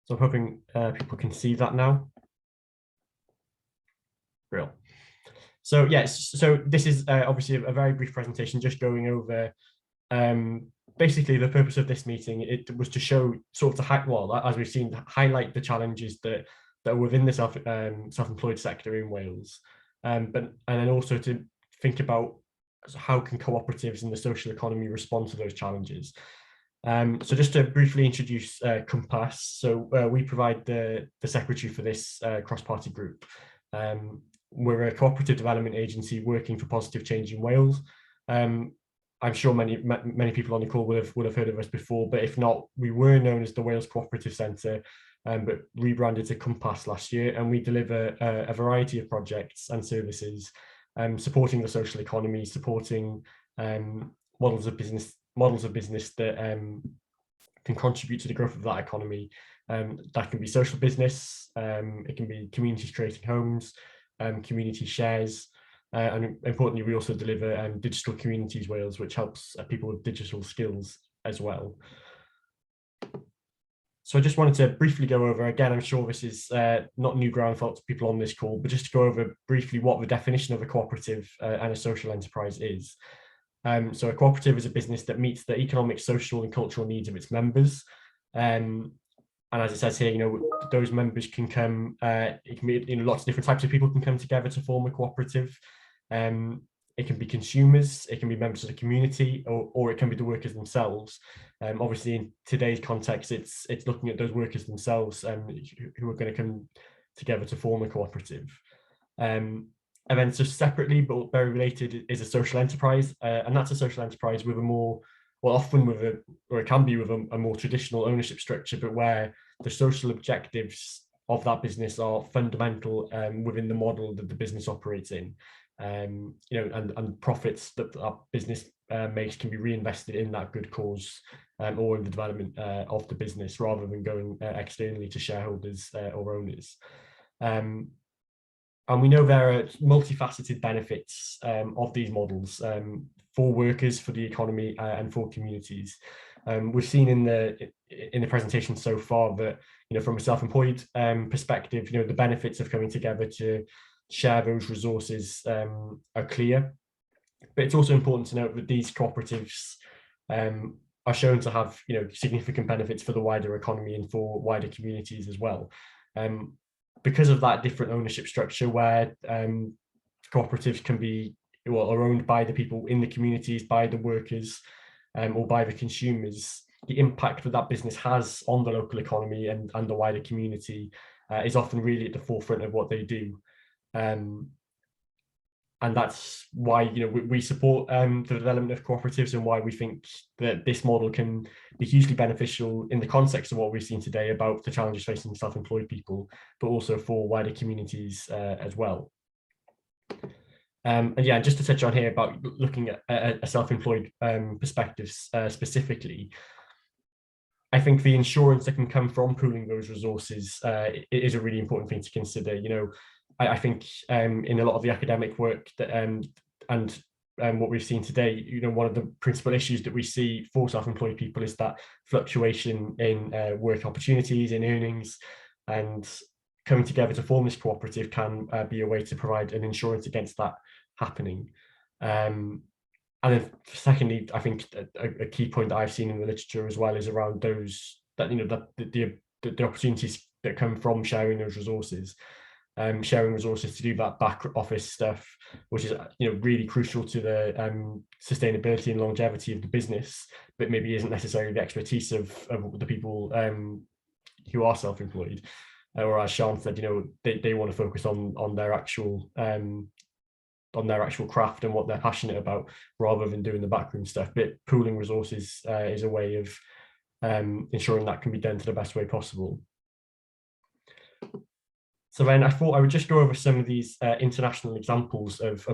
So I'm hoping people can see that now. Real. So yes, so this is obviously a very brief presentation, just going over basically the purpose of this meeting. It was to show sort of as we've seen, highlight the challenges that are within the self-employed sector in Wales, and then also to think about how can cooperatives and the social economy respond to those challenges. So just to briefly introduce Compass, so we provide the secretary for this cross-party group. We're a cooperative development agency working for positive change in Wales. I'm sure many people on the call would have heard of us before, but if not, we were known as the Wales Cooperative Centre, but rebranded to Compass last year, and we deliver a variety of projects and services supporting the social economy, supporting models of business that can contribute to the growth of that economy. That can be social business, it can be communities creating homes, community shares, and importantly, we also deliver Digital Communities Wales, which helps people with digital skills as well. So I just wanted to briefly go over, again, I'm sure this is not new ground for lots of people on this call, but just to go over briefly what the definition of a cooperative and a social enterprise is. So a cooperative is a business that meets the economic, social and cultural needs of its members. And as it says here, those members can come, it can be, lots of different types of people can come together to form a cooperative. It can be consumers, it can be members of the community, or it can be the workers themselves. Obviously, in today's context, it's looking at those workers themselves who are going to come together to form a cooperative. And then so separately, but very related, is a social enterprise, and that's a social enterprise with a more, well, often with it can be with a more traditional ownership structure, but where the social objectives of that business are fundamental within the model that the business operates in. And profits that that business makes can be reinvested in that good cause or in the development of the business, rather than going externally to shareholders or owners. And we know there are multifaceted benefits of these models for workers, for the economy, and for communities. We've seen in the presentation so far that, from a self-employed perspective, the benefits of coming together to share those resources are clear. But it's also important to note that these cooperatives are shown to have, you know, significant benefits for the wider economy and for wider communities as well. Because of that different ownership structure, where cooperatives can be, well, are owned by the people in the communities, by the workers, or by the consumers, the impact that that business has on the local economy and the wider community is often really at the forefront of what they do. And that's why, you know, we support the development of cooperatives, and why we think that this model can be hugely beneficial in the context of what we've seen today about the challenges facing self-employed people, but also for wider communities as well. And yeah, just to touch on here about looking at a self-employed perspective specifically, I think the insurance that can come from pooling those resources is a really important thing to consider. You know, I think in a lot of the academic work that and what we've seen today, you know, one of the principal issues that we see for self-employed people is that fluctuation in work opportunities, in earnings, and coming together to form this cooperative can be a way to provide an insurance against that happening. And then secondly, I think a key point that I've seen in the literature as well is around those that, you know, the opportunities that come from sharing those resources. Sharing resources to do that back office stuff, which is, you know, really crucial to the sustainability and longevity of the business, but maybe isn't necessarily the expertise of the people who are self-employed, or as Sian said, you know, they want to focus on their actual craft and what they're passionate about, rather than doing the backroom stuff. But pooling resources is a way of ensuring that can be done to the best way possible. So then I thought I would just go over some of these international examples of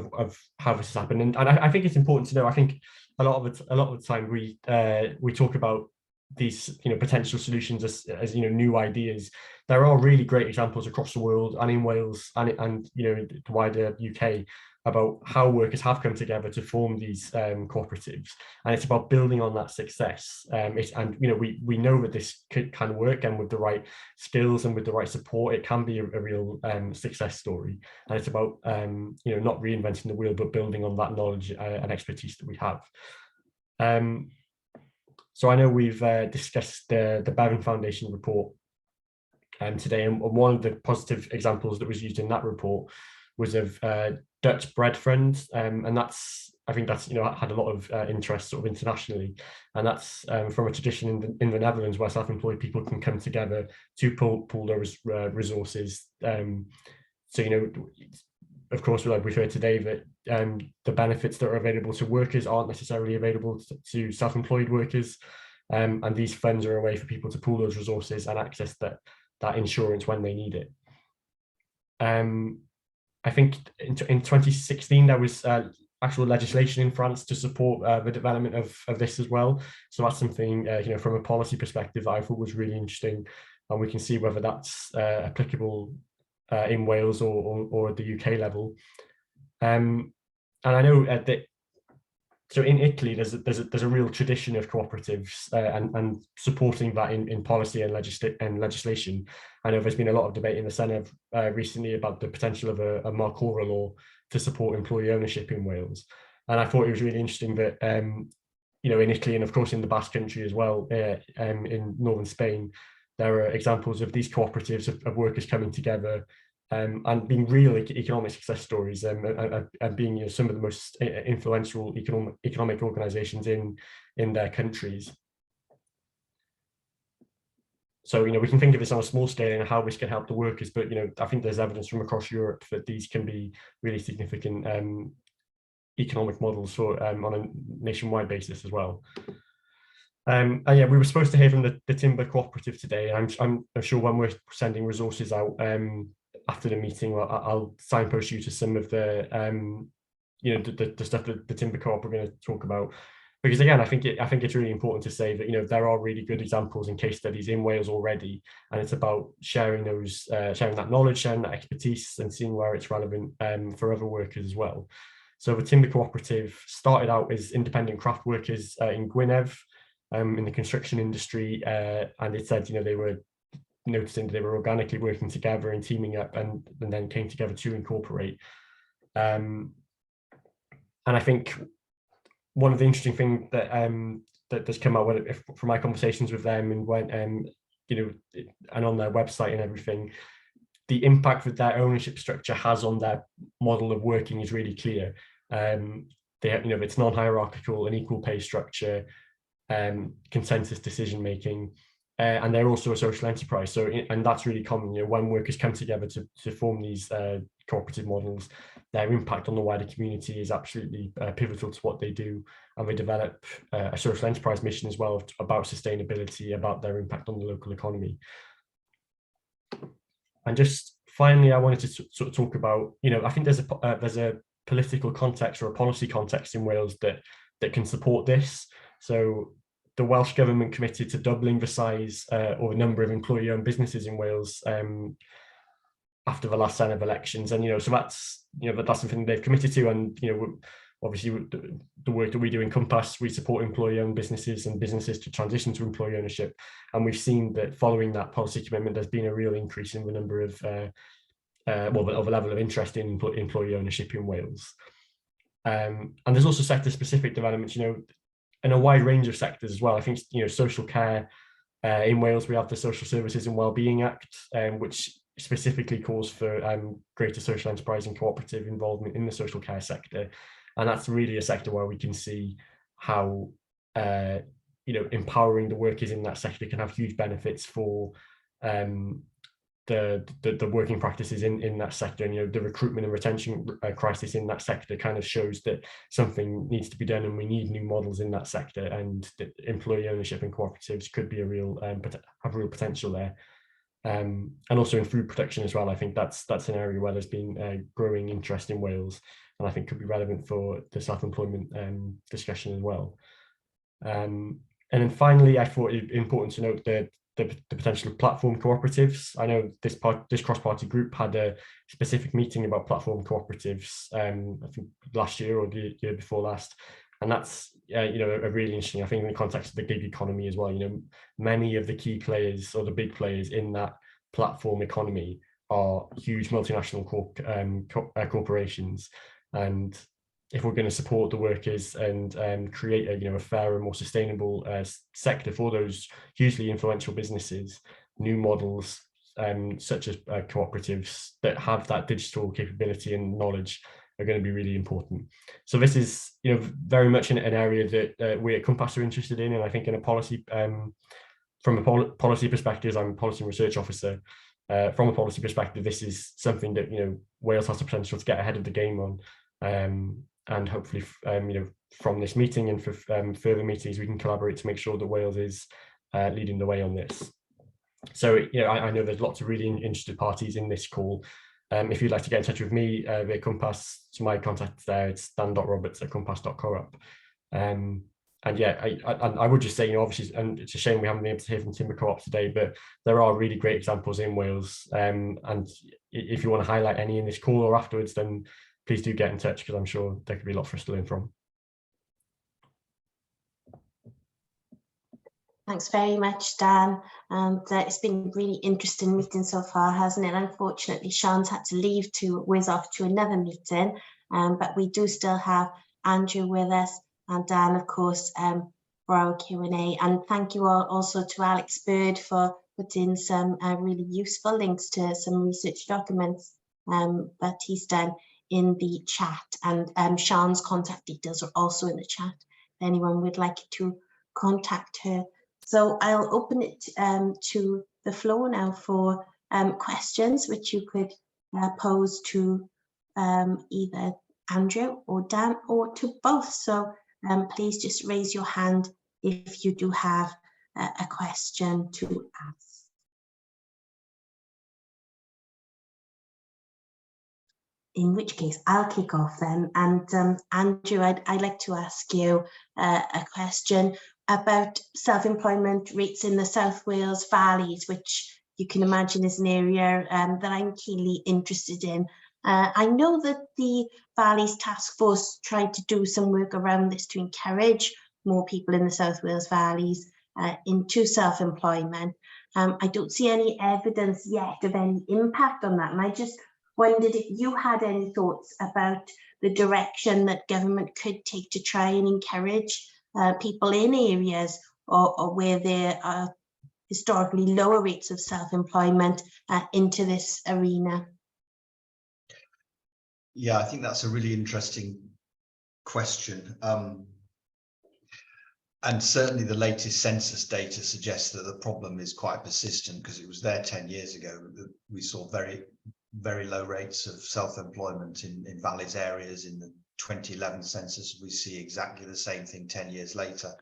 how this has happened, and I think it's important to know. I think a lot of the time we talk about these, you know, potential solutions as you know, new ideas. There are really great examples across the world and in Wales and you know, the wider UK, about how workers have come together to form these cooperatives, and it's about building on that success. And you know, we know that this can work, and with the right skills and with the right support, it can be a real success story. And it's about you know, not reinventing the wheel, but building on that knowledge and expertise that we have. So I know we've discussed the Bevan Foundation report today, and one of the positive examples that was used in that report was of Dutch Bread Friends, and I think that's, you know, had a lot of interest sort of internationally, and that's from a tradition in the Netherlands where self-employed people can come together to pool those resources. So, you know, of course, like we've heard today, that the benefits that are available to workers aren't necessarily available to self-employed workers, and these funds are a way for people to pool those resources and access that insurance when they need it. I think in 2016 there was actual legislation in France to support the development of this as well. So that's something you know, from a policy perspective, that I thought was really interesting, and we can see whether that's applicable in Wales or at the UK level. And I know that, so in Italy there's a real tradition of cooperatives and supporting that in policy and legislation. I know there's been a lot of debate in the Senedd recently about the potential of a Marcora law to support employee ownership in Wales. And I thought it was really interesting that you know, in Italy, and of course in the Basque Country as well, in northern Spain, there are examples of these cooperatives of workers coming together and being real economic success stories, and being, you know, some of the most influential economic organisations in their countries. So, you know, we can think of this on a small scale and how this can help the workers, but, you know, I think there's evidence from across Europe that these can be really significant economic models for on a nationwide basis as well. And yeah, we were supposed to hear from the Timber Cooperative today. I'm sure when we're sending resources out after the meeting, I'll signpost you to some of the you know, the stuff that the Timber Co-op are going to talk about. Because again, I think it's really important to say that, you know, there are really good examples and case studies in Wales already, and it's about sharing those, sharing that knowledge, sharing that expertise, and seeing where it's relevant for other workers as well. So the Timber Cooperative started out as independent craft workers in Gwynedd, in the construction industry, and it said, you know, they were noticing that they were organically working together and teaming up, and then came together to incorporate. And I think one of the interesting things that that's come out from my conversations with them, and when and on their website and everything, the impact that their ownership structure has on their model of working is really clear. It's non-hierarchical, an equal pay structure, consensus decision making, and they're also a social enterprise. So, and that's really common. When workers come together to form these cooperative models, their impact on the wider community is absolutely pivotal to what they do, and they develop a social enterprise mission as well about sustainability, about their impact on the local economy. And just finally, I wanted to sort of talk about, I think there's a political context or a policy context in Wales that can support this. So the Welsh Government committed to doubling the size or the number of employee-owned businesses in Wales after the last set of elections, and so that's something they've committed to. And obviously the work that we do in Compass, we support employee-owned businesses and businesses to transition to employee ownership, and we've seen that following that policy commitment, there's been a real increase in the number of the level of interest in employee ownership in Wales. And there's also sector-specific developments, in a wide range of sectors as well. I think, social care in Wales, we have the Social Services and Wellbeing Act, which specifically calls for greater social enterprise and cooperative involvement in the social care sector. And that's really a sector where we can see how, empowering the workers in that sector can have huge benefits for the working practices in that sector. And the recruitment and retention crisis in that sector kind of shows that something needs to be done, and we need new models in that sector, and that employee ownership and cooperatives could be have real potential there. And also in food production as well. I think that's an area where there's been growing interest in Wales, and I think could be relevant for the self-employment discussion as well. And then finally, I thought it important to note that the potential of platform cooperatives. I know this cross-party group had a specific meeting about platform cooperatives, I think last year or the year before last, and that's a really interesting, I think, in the context of the gig economy as well. Many of the key players or the big players in that platform economy are huge multinational corporations, and if we're going to support the workers and create a fairer, more sustainable sector for those hugely influential businesses, new models such as cooperatives that have that digital capability and knowledge are going to be really important. So this is very much an area that we at Compass are interested in, and I think in a policy from a policy perspective, I'm a policy and research officer. From a policy perspective, this is something that Wales has the potential to get ahead of the game on. And hopefully, from this meeting and for further meetings, we can collaborate to make sure that Wales is leading the way on this. So, I know there's lots of really interested parties in this call. If you'd like to get in touch with me via Compass, to my contact there, it's dan.roberts@compass.coop. And yeah, I would just say, obviously, and it's a shame we haven't been able to hear from Timber Co-op today, but there are really great examples in Wales. And if you want to highlight any in this call or afterwards, then please do get in touch, because I'm sure there could be a lot for us to learn from. Thanks very much, Dan. And it's been really interesting meeting so far, hasn't it? Unfortunately, Sean's had to leave to whiz off to another meeting, but we do still have Andrew with us, and Dan, of course, for our Q&A. And thank you all also to Alex Bird for putting some really useful links to some research documents that he's done in the chat, and Sean's contact details are also in the chat if anyone would like to contact her. So I'll open it to the floor now for questions which you could pose to either Andrew or Dan, or to both. So please just raise your hand if you do have a question to ask. In which case, I'll kick off then. And Andrew, I'd like to ask you a question about self-employment rates in the South Wales valleys, which you can imagine is an area that I'm keenly interested in. I know that the Valleys Task Force tried to do some work around this to encourage more people in the South Wales valleys into self-employment. I don't see any evidence yet of any impact on that, and I just wondered if you had any thoughts about the direction that government could take to try and encourage people in areas or where there are historically lower rates of self-employment into this arena? Yeah, I think that's a really interesting question. And certainly the latest census data suggests that the problem is quite persistent, because it was there 10 years ago that we saw very, very low rates of self-employment in valleys areas. In the 2011 census, we see exactly the same thing 10 years later.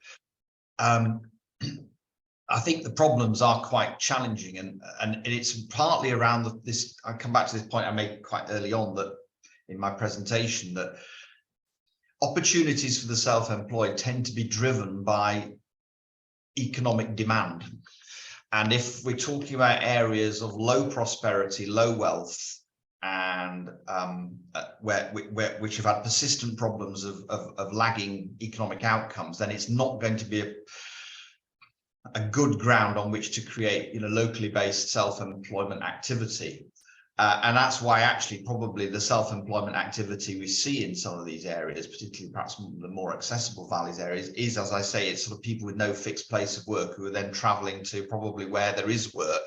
I think the problems are quite challenging, and it's partly around this. I come back to this point I made quite early on that in my presentation, that opportunities for the self-employed tend to be driven by economic demand. And if we're talking about areas of low prosperity, low wealth, and which have had persistent problems of lagging economic outcomes, then it's not going to be a good ground on which to create, locally based self-employment activity. And that's why actually probably the self-employment activity we see in some of these areas, particularly perhaps the more accessible valleys areas, is, as I say, it's sort of people with no fixed place of work who are then traveling to probably where there is work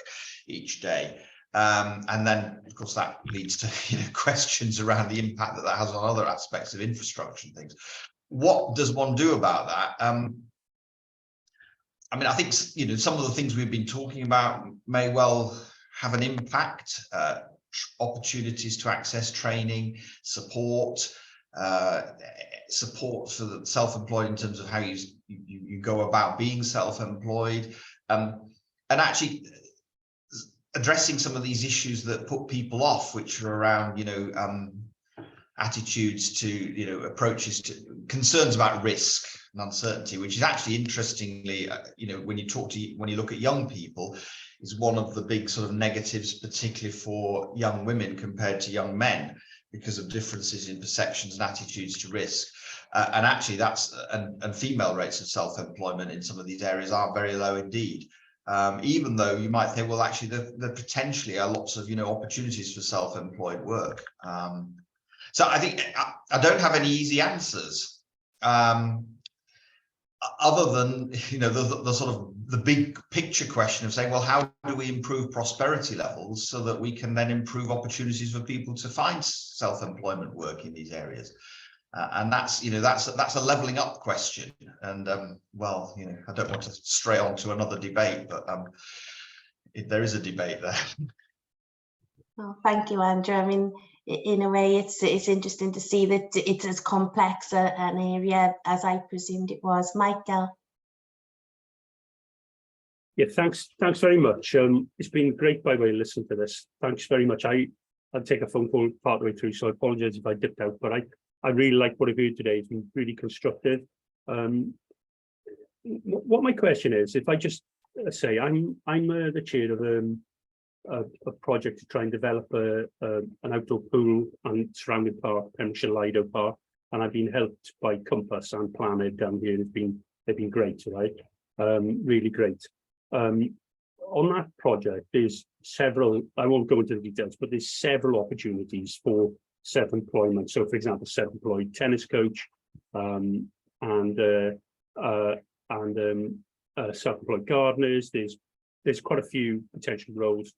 each day. And then, of course, that leads to questions around the impact that has on other aspects of infrastructure and things. What does one do about that? I mean, I think, some of the things we've been talking about may well have an impact. Opportunities to access training, support for the self-employed in terms of how you go about being self-employed, and actually addressing some of these issues that put people off, which are around, attitudes to, approaches to concerns about risk and uncertainty, which is actually interestingly, when you look at young people, is one of the big sort of negatives, particularly for young women compared to young men, because of differences in perceptions and attitudes to risk. And actually and female rates of self-employment in some of these areas are very low indeed. Even though you might think, well, actually there potentially are lots of, opportunities for self-employed work. So I think I don't have any easy answers. Other than, the sort of the big picture question of saying, well, how do we improve prosperity levels so that we can then improve opportunities for people to find self-employment work in these areas? And that's a leveling up question. And well, I don't want to stray on to another debate, but there is a debate there. Oh, thank you, Andrew. I mean, in a way, it's interesting to see that it's as complex an area as I presumed it was. Michael. Yeah, thanks very much. It's been great, by the way, listening to this. Thanks very much. I'll take a phone call part of the way through, so I apologize if I dipped out, but I really like what I've heard today. It's been really constructive. What my question is, if I just say I'm the chair of a project to try and develop an outdoor pool and surrounding park, Pembrokeshire Lido Park, and I've been helped by Compass and Planet down here. They've been great, right? Really great. On that project, there's several, I won't go into the details, but there's several opportunities for self-employment. So, for example, self-employed tennis coach, and self-employed gardeners. There's quite a few potential roles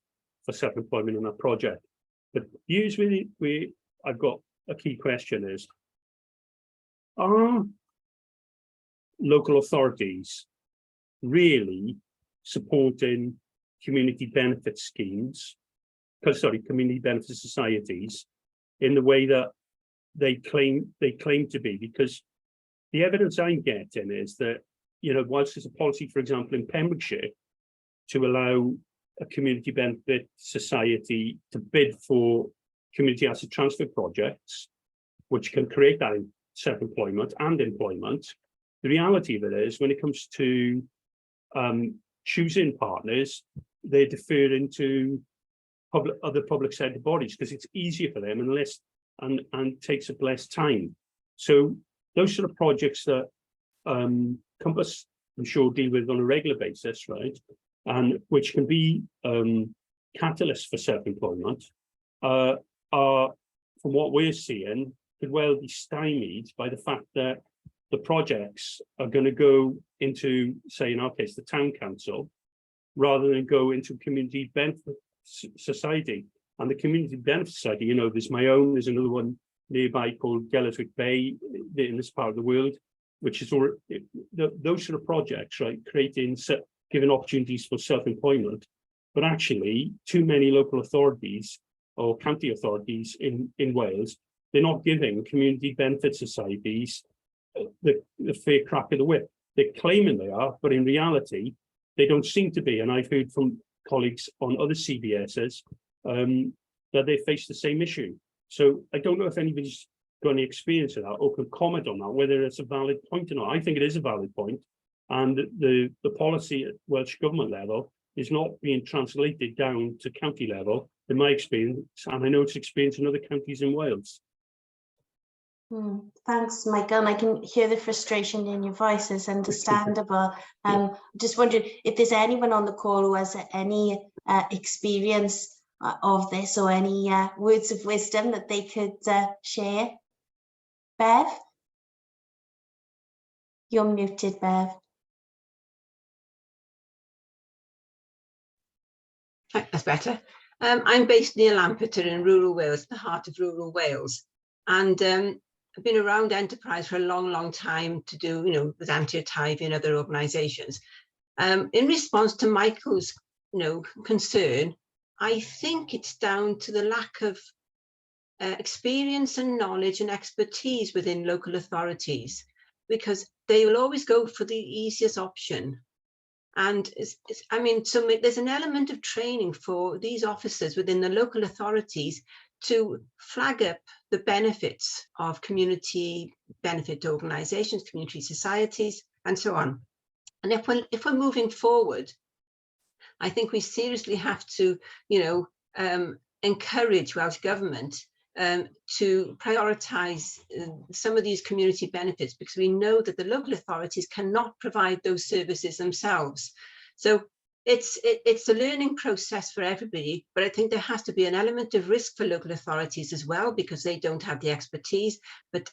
for self-employment in that project. But usually I've got a key question is, are local authorities really supporting community benefit schemes, community benefit societies in the way that they claim to be? Because the evidence I'm getting is that, whilst there's a policy, for example, in Pembrokeshire to allow a community benefit society to bid for community asset transfer projects, which can create that self-employment and employment, the reality of it is when it comes to choosing partners, they're deferring to other public sector bodies because it's easier for them and takes up less time. So those sort of projects that Compass, I'm sure, deal with on a regular basis, right, and which can be catalysts for self-employment, are, from what we're seeing, could well be stymied by the fact that the projects are going to go into, say in our case, the town council, rather than go into community benefit society. And the community benefit society, you know, there's my own, there's another one nearby called Gellertwick Bay in this part of the world, which is already, those sort of projects, right, creating, giving opportunities for self-employment, but actually too many local authorities or county authorities in Wales, they're not giving community benefit societies the fair crack of the whip. They're claiming they are, but in reality, they don't seem to be. And I've heard from colleagues on other CBSs that they face the same issue. So I don't know if anybody's got any experience of that or can comment on that, whether it's a valid point or not. I think it is a valid point. And the policy at Welsh Government level is not being translated down to county level, in my experience, and I know it's experienced in other counties in Wales. Thanks, Michael. And I can hear the frustration in your voice. It's understandable. Just wondered if there's anyone on the call who has any experience of this or any words of wisdom that they could share. Bev? You're muted, Bev. That's better. I'm based near Lampeter in rural Wales, the heart of rural Wales. And I've been around enterprise for a long, long time to do, you know, with Anti-Ataifi and other organisations. In response to Michael's, you know, concern, I think it's down to the lack of experience and knowledge and expertise within local authorities, because they will always go for the easiest option. And I mean, so there's an element of training for these officers within the local authorities to flag up the benefits of community benefit organisations, community societies, and so on. And if we're moving forward, I think we seriously have to, you know, encourage Welsh Government to prioritise some of these community benefits, because we know that the local authorities cannot provide those services themselves. So it's a learning process for everybody, but I think there has to be an element of risk for local authorities as well, because they don't have the expertise.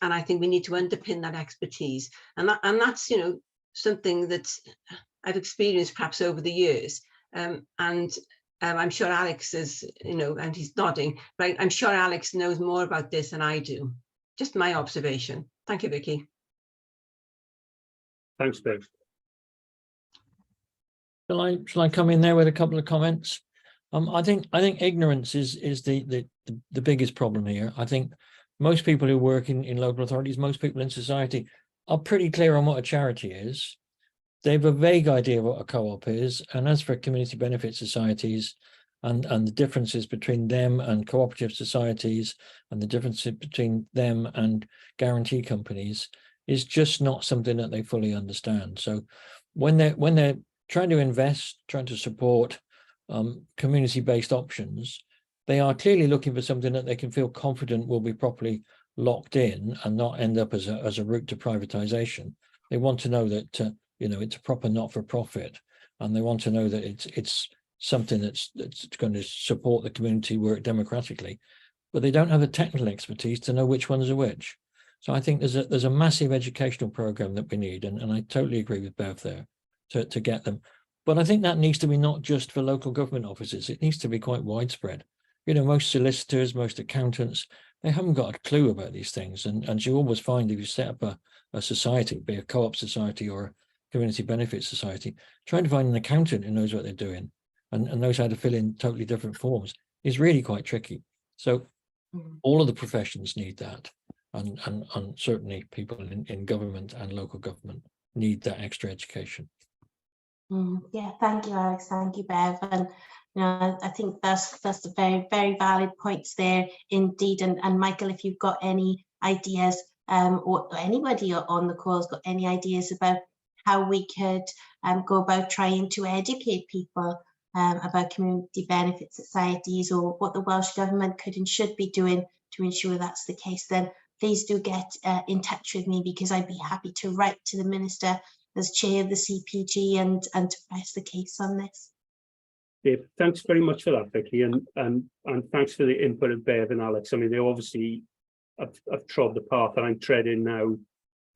And I think we need to underpin that expertise, and that's, you know, something that I've experienced perhaps over the years. I'm sure Alex is, you know, and he's nodding, right? I'm sure Alex knows more about this than I do. Just my observation. Thank you, Vicky. Thanks, Bev. Shall I come in there with a couple of comments? I think ignorance is the biggest problem here. I think most people who work in local authorities, most people in society, are pretty clear on what a charity is. They have a vague idea of what a co-op is. And as for community benefit societies and the differences between them and cooperative societies and the differences between them and guarantee companies is just not something that they fully understand. So when they're trying to invest, trying to support community-based options, they are clearly looking for something that they can feel confident will be properly locked in and not end up as a route to privatization. They want to know that you know, it's a proper not-for-profit, and they want to know that it's something that's going to support the community work democratically, but they don't have the technical expertise to know which ones are which. So I think there's a massive educational program that we need, and I totally agree with Bev there to get them. But I think that needs to be not just for local government offices, it needs to be quite widespread. You know, most solicitors, most accountants, they haven't got a clue about these things, and you always find if you set up a society, be a co-op society or a community benefit society, trying to find an accountant who knows what they're doing and knows how to fill in totally different forms is really quite tricky. So all of the professions need that, and certainly people in government and local government need that extra education. Yeah, thank you, Alex. Thank you, Bev. And you know, I think that's the very, very valid points there indeed. And Michael, if you've got any ideas, or anybody on the call has got any ideas about how we could go about trying to educate people about community benefit societies, or what the Welsh Government could and should be doing to ensure that's the case, then please do get in touch with me, because I'd be happy to write to the Minister as chair of the CPG and to press the case on this. Yeah, thanks very much for that, Vicky, and thanks for the input of Bev and Alex. I mean, they obviously have trod the path that I'm treading now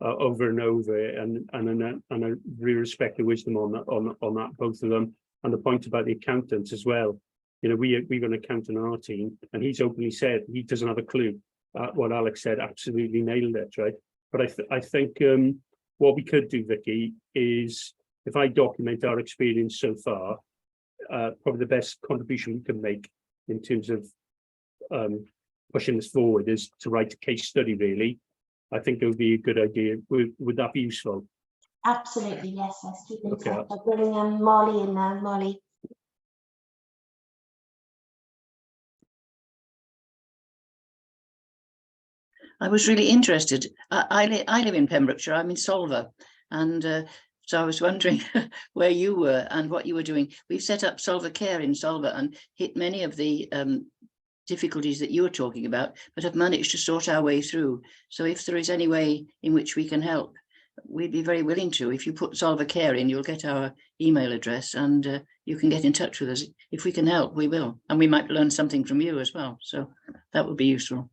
over and over, and I really respect the wisdom on that, both of them, and the point about the accountants as well. You know, we've got an accountant on our team, and he's openly said he doesn't have a clue. What Alex said, absolutely nailed it, right? But I think what we could do, Vicky, is if I document our experience so far, probably the best contribution we can make in terms of pushing this forward is to write a case study, really. I think it would be a good idea. Would that be useful? Absolutely, yes. Let's keep in Okay. touch. I'm bringing Molly in now. Molly. I was really interested. I live in Pembrokeshire. I'm in Solva, and so I was wondering where you were and what you were doing. We've set up Solva Care in Solva and hit many of the difficulties that you were talking about, but have managed to sort our way through. So if there is any way in which we can help, we'd be very willing to. If you put Solva Care in, you'll get our email address, and you can get in touch with us. If we can help, we will, and we might learn something from you as well. So that would be useful.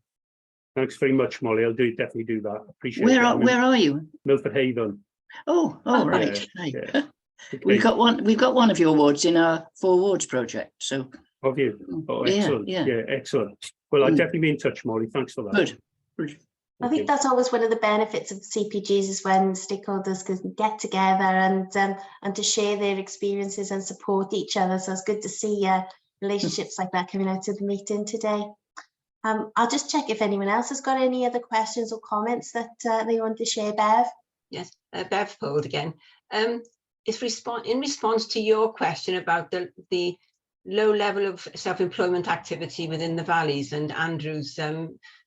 Thanks very much, Molly. I'll definitely do that. Appreciate Where it. where are you? Milford Haven. Oh, right. Right. Yeah. Okay. We've got one of your wards in our 4 wards project. So Have you? Oh, Yeah, excellent. yeah. Yeah, excellent. Well, I'll definitely be in touch, Molly. Thanks for that. good. I think that's always one of the benefits of CPGs, is when stakeholders can get together and to share their experiences and support each other. So it's good to see relationships like that coming out of the meeting today. I'll just check if anyone else has got any other questions or comments that they want to share, Bev. Yes, Bev Pold again. It's in response to your question about the low level of self-employment activity within the valleys, and Andrew's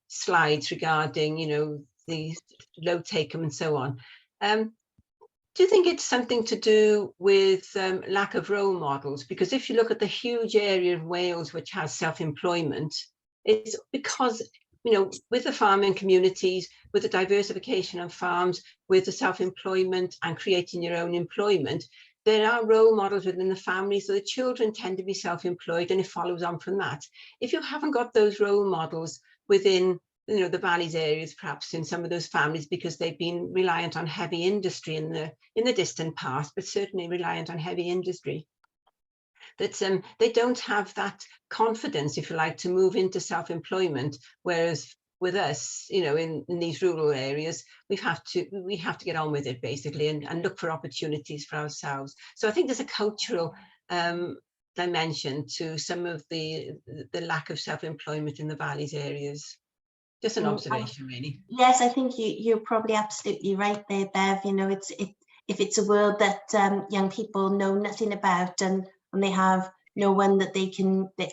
slides regarding, you know, the low take-home and so on. Do you think it's something to do with lack of role models? Because if you look at the huge area of Wales which has self-employment, it's because, you know, with the farming communities, with the diversification of farms, with the self-employment and creating your own employment, there are role models within the family, so the children tend to be self-employed, and it follows on from that. If you haven't got those role models within, you know, the valleys areas, perhaps in some of those families, because they've been reliant on heavy industry in the distant past, but certainly reliant on heavy industry, that they don't have that confidence, if you like, to move into self-employment. Whereas with us, you know, in these rural areas, we have to get on with it, basically, and look for opportunities for ourselves. So I think there's a cultural dimension to some of the lack of self-employment in the valleys areas. Just an observation, really. Yes, I think you're probably absolutely right there, Bev. You know, if it's a world that young people know nothing about, and they have no one that they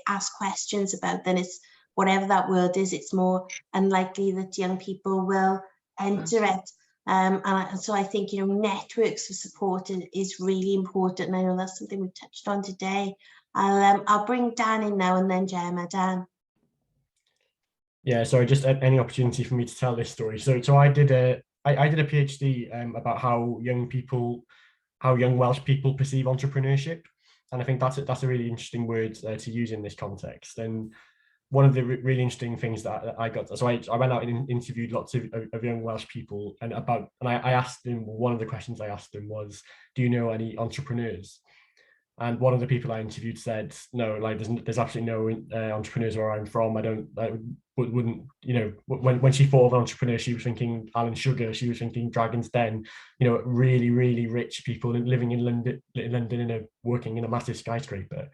ask questions about, then it's, whatever that world is, it's more unlikely that young people will enter it. And so I think, you know, networks of support is really important. And I know that's something we've touched on today. I'll bring Dan in now, and then Gemma. Dan. Yeah, sorry, just any opportunity for me to tell this story. So I did a PhD about how young Welsh people perceive entrepreneurship, and I think that's a really interesting word to use in this context. And one of the really interesting things that I got, so I went out and interviewed lots of young Welsh people, and I asked them, one of the questions I asked them was, do you know any entrepreneurs? And one of the people I interviewed said, no, like there's absolutely no entrepreneurs where I'm from. I wouldn't, you know, when she thought of entrepreneur, she was thinking Alan Sugar, she was thinking Dragon's Den, you know, really, really rich people living in London, working in a massive skyscraper.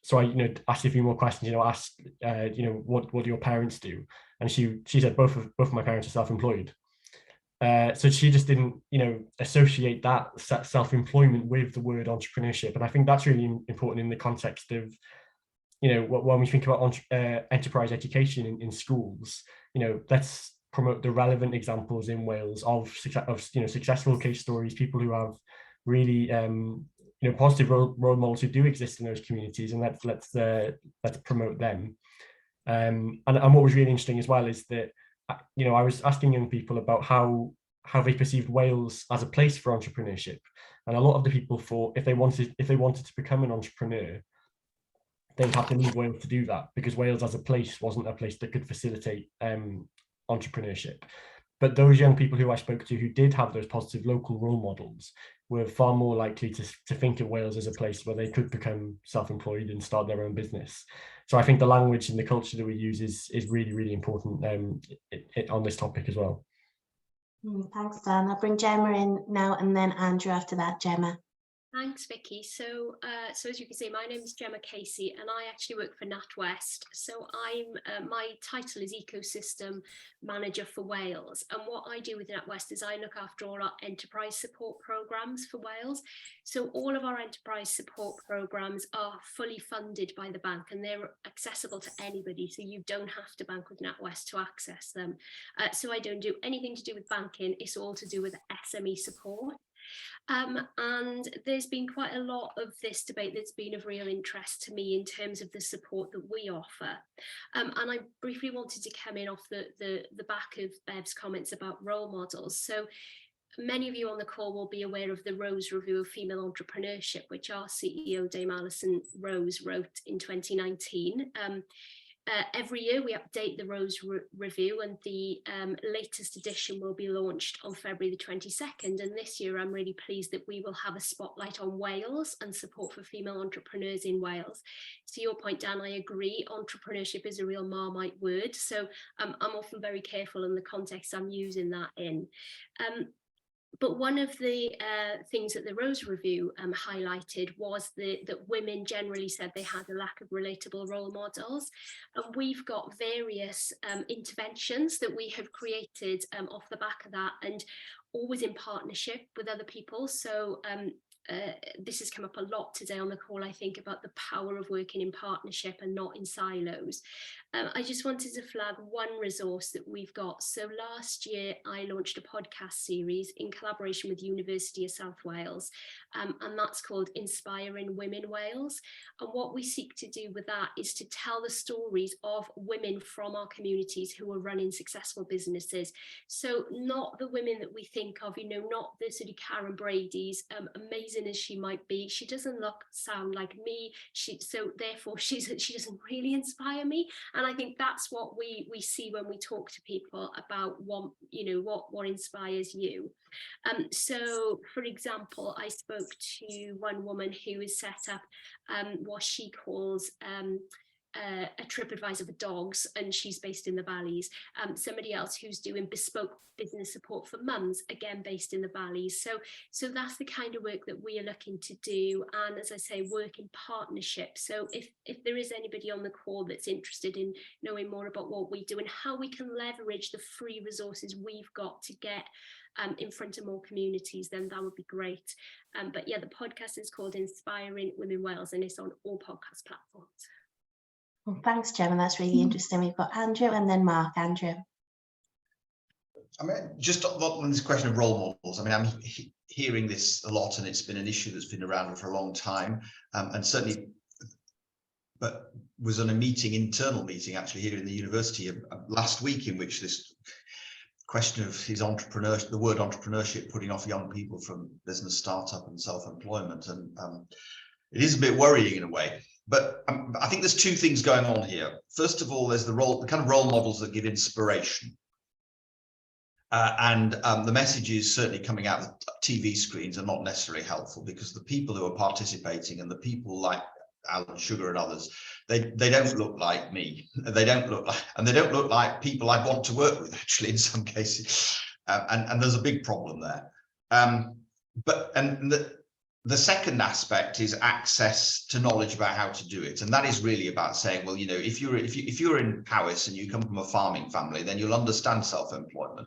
So I, you know, asked a few more questions, you know, asked, you know, what do your parents do? And she said both of my parents are self-employed. So she just didn't, you know, associate that self-employment with the word entrepreneurship. And I think that's really important in the context of, you know, when we think about enterprise education in schools, you know, let's promote the relevant examples in Wales of you know, successful case stories, people who have really you know, positive role models who do exist in those communities, and let's promote them. And what was really interesting as well is that, you know, I was asking young people about how they perceived Wales as a place for entrepreneurship, and a lot of the people thought if they wanted to become an entrepreneur, they'd have to leave Wales to do that, because Wales as a place wasn't a place that could facilitate entrepreneurship. But those young people who I spoke to who did have those positive local role models were far more likely to think of Wales as a place where they could become self-employed and start their own business. So I think the language and the culture that we use is really, really important on this topic as well. Thanks, Dan. I'll bring Gemma in now and then Andrew after that. Gemma. Thanks, Vicky. So as you can see, my name is Gemma Casey, and I actually work for NatWest. So my title is Ecosystem Manager for Wales. And what I do with NatWest is I look after all our enterprise support programs for Wales. So all of our enterprise support programs are fully funded by the bank, and they're accessible to anybody. So you don't have to bank with NatWest to access them. So I don't do anything to do with banking. It's all to do with SME support. And there's been quite a lot of this debate that's been of real interest to me in terms of the support that we offer. And I briefly wanted to come in off the back of Bev's comments about role models. So many of you on the call will be aware of the Rose Review of Female Entrepreneurship, which our CEO, Dame Alison Rose, wrote in 2019. Every year we update the Rose Review, and the latest edition will be launched on February the 22nd. And this year I'm really pleased that we will have a spotlight on Wales and support for female entrepreneurs in Wales. To your point, Dan, I agree, entrepreneurship is a real Marmite word. So I'm often very careful in the context I'm using that in. But one of the things that the Rose Review highlighted was that women generally said they had a lack of relatable role models. And we've got various interventions that we have created off the back of that, and always in partnership with other people. So this has come up a lot today on the call, I think, about the power of working in partnership and not in silos. I just wanted to flag one resource that we've got. So last year, I launched a podcast series in collaboration with University of South Wales, and that's called Inspiring Women Wales. And what we seek to do with that is to tell the stories of women from our communities who are running successful businesses. So not the women that we think of, not the sort of Karen Brady's, amazing as she might be. She doesn't sound like me. So therefore she doesn't really inspire me. And I think that's what we see when we talk to people about what inspires you. So, for example, I spoke to one woman who has set up what she calls a TripAdvisor for dogs, and she's based in the Valleys. Somebody else who's doing bespoke business support for mums, again based in the Valleys. So that's the kind of work that we are looking to do, and as I say, work in partnership. So if there is anybody on the call that's interested in knowing more about what we do and how we can leverage the free resources we've got to get in front of more communities, then that would be great. But yeah, the podcast is called Inspiring Women Wales, and it's on all podcast platforms. Well, thanks, Gemma. That's really interesting. We've got Andrew and then Mark. Andrew. I mean, just on this question of role models, I mean, I'm hearing this a lot, and it's been an issue that's been around for a long time, and certainly, but was on a internal meeting actually here in the university last week, in which this question of the word entrepreneurship putting off young people from business startup and self-employment, and it is a bit worrying in a way. But I think there's two things going on here. First of all, there's the kind of role models that give inspiration. And the messages certainly coming out of the TV screens are not necessarily helpful, because the people who are participating and the people like Alan Sugar and others, they don't look like me. They don't look like people I'd want to work with, actually, in some cases. And there's a big problem there. The second aspect is access to knowledge about how to do it, and that is really about saying, well, if you're in Powys and you come from a farming family, then you'll understand self-employment.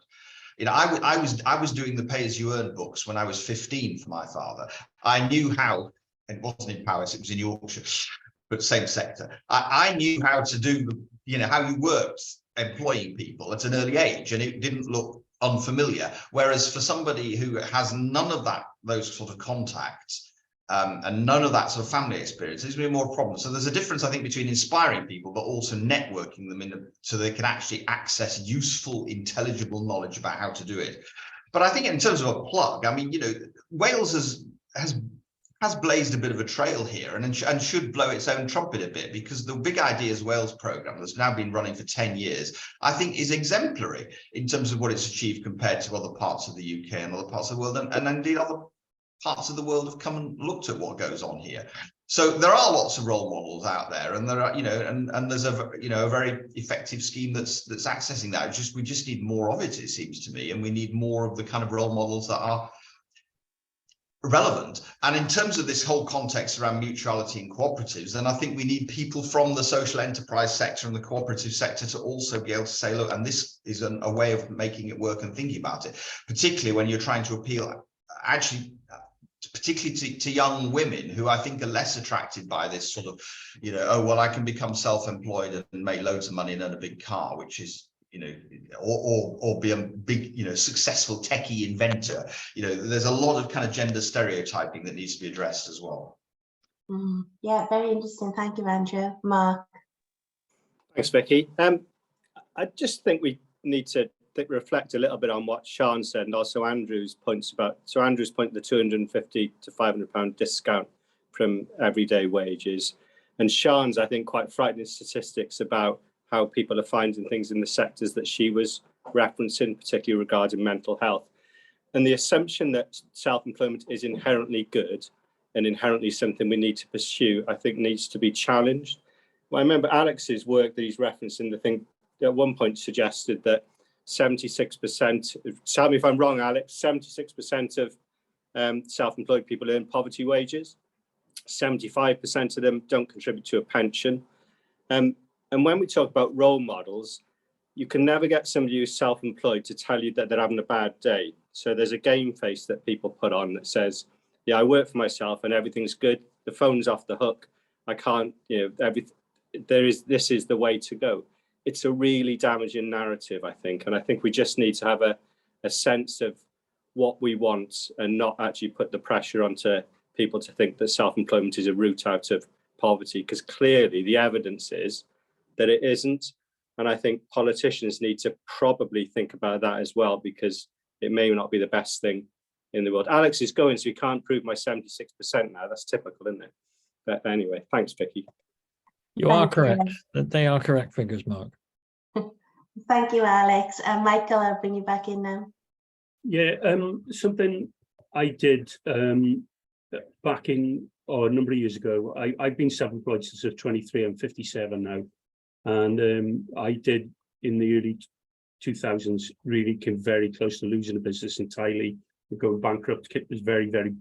I was doing the pay-as-you-earn books when I was 15 for my father. I knew how. It wasn't in Powys; it was in Yorkshire, but same sector. I knew how to do how you worked employing people at an early age, and it didn't look unfamiliar. Whereas for somebody who has none of those sort of contacts and none of that sort of family experience, there's been more problems. So there's a difference, I think, between inspiring people but also networking them so they can actually access useful, intelligible knowledge about how to do it. But I think in terms of a plug, I mean, Wales has has blazed a bit of a trail here and should blow its own trumpet a bit, because the Big Ideas Wales programme that's now been running for 10 years, I think is exemplary in terms of what it's achieved compared to other parts of the UK and other parts of the world, and indeed other parts of the world have come and looked at what goes on here. So there are lots of role models out there, and there are, you know, and there's a, you know, a very effective scheme that's accessing that. We just need more of it, it seems to me, and we need more of the kind of role models that are relevant. And in terms of this whole context around mutuality and cooperatives, then I think we need people from the social enterprise sector and the cooperative sector to also be able to say, look, and this is a way of making it work and thinking about it, particularly when you're trying to appeal, actually, particularly to young women who I think are less attracted by this sort of, you know, oh, well, I can become self-employed and make loads of money and own a big car, which is, you know, or be a big, you know, successful techie inventor. You know, there's a lot of kind of gender stereotyping that needs to be addressed as well. Yeah, very interesting. Thank you, Andrew. Mark. Thanks, Vicky. I just think we need to reflect a little bit on what Sian said, and also Andrew's points about. So Andrew's point, the £250 to £500 discount from everyday wages, and Sian's, I think, quite frightening statistics about how people are finding things in the sectors that she was referencing, particularly regarding mental health. And the assumption that self-employment is inherently good and inherently something we need to pursue, I think needs to be challenged. Well, I remember Alex's work that he's referencing, the thing at one point suggested that 76%, tell me if I'm wrong, Alex, 76% of self-employed people earn poverty wages. 75% of them don't contribute to a pension. And when we talk about role models, you can never get somebody who's self-employed to tell you that they're having a bad day. So there's a game face that people put on that says, yeah, I work for myself and everything's good. The phone's off the hook. I can't, you know, this is the way to go. It's a really damaging narrative, I think. And I think we just need to have a sense of what we want and not actually put the pressure onto people to think that self-employment is a route out of poverty, because clearly the evidence is that it isn't. And I think politicians need to probably think about that as well, because it may not be the best thing in the world. Alex is going, so he can't prove my 76% now. That's typical, isn't it? But anyway, thanks, Vicky. You are correct. They are correct figures, Mark. Thank you, Alex. Michael, I'll bring you back in now. Yeah, something I did back in, a number of years ago. I've been self-employed since I was 23. I'm 57 now. And I did, in the early 2000s, really came very close to losing the business entirely, going bankrupt. It was very, very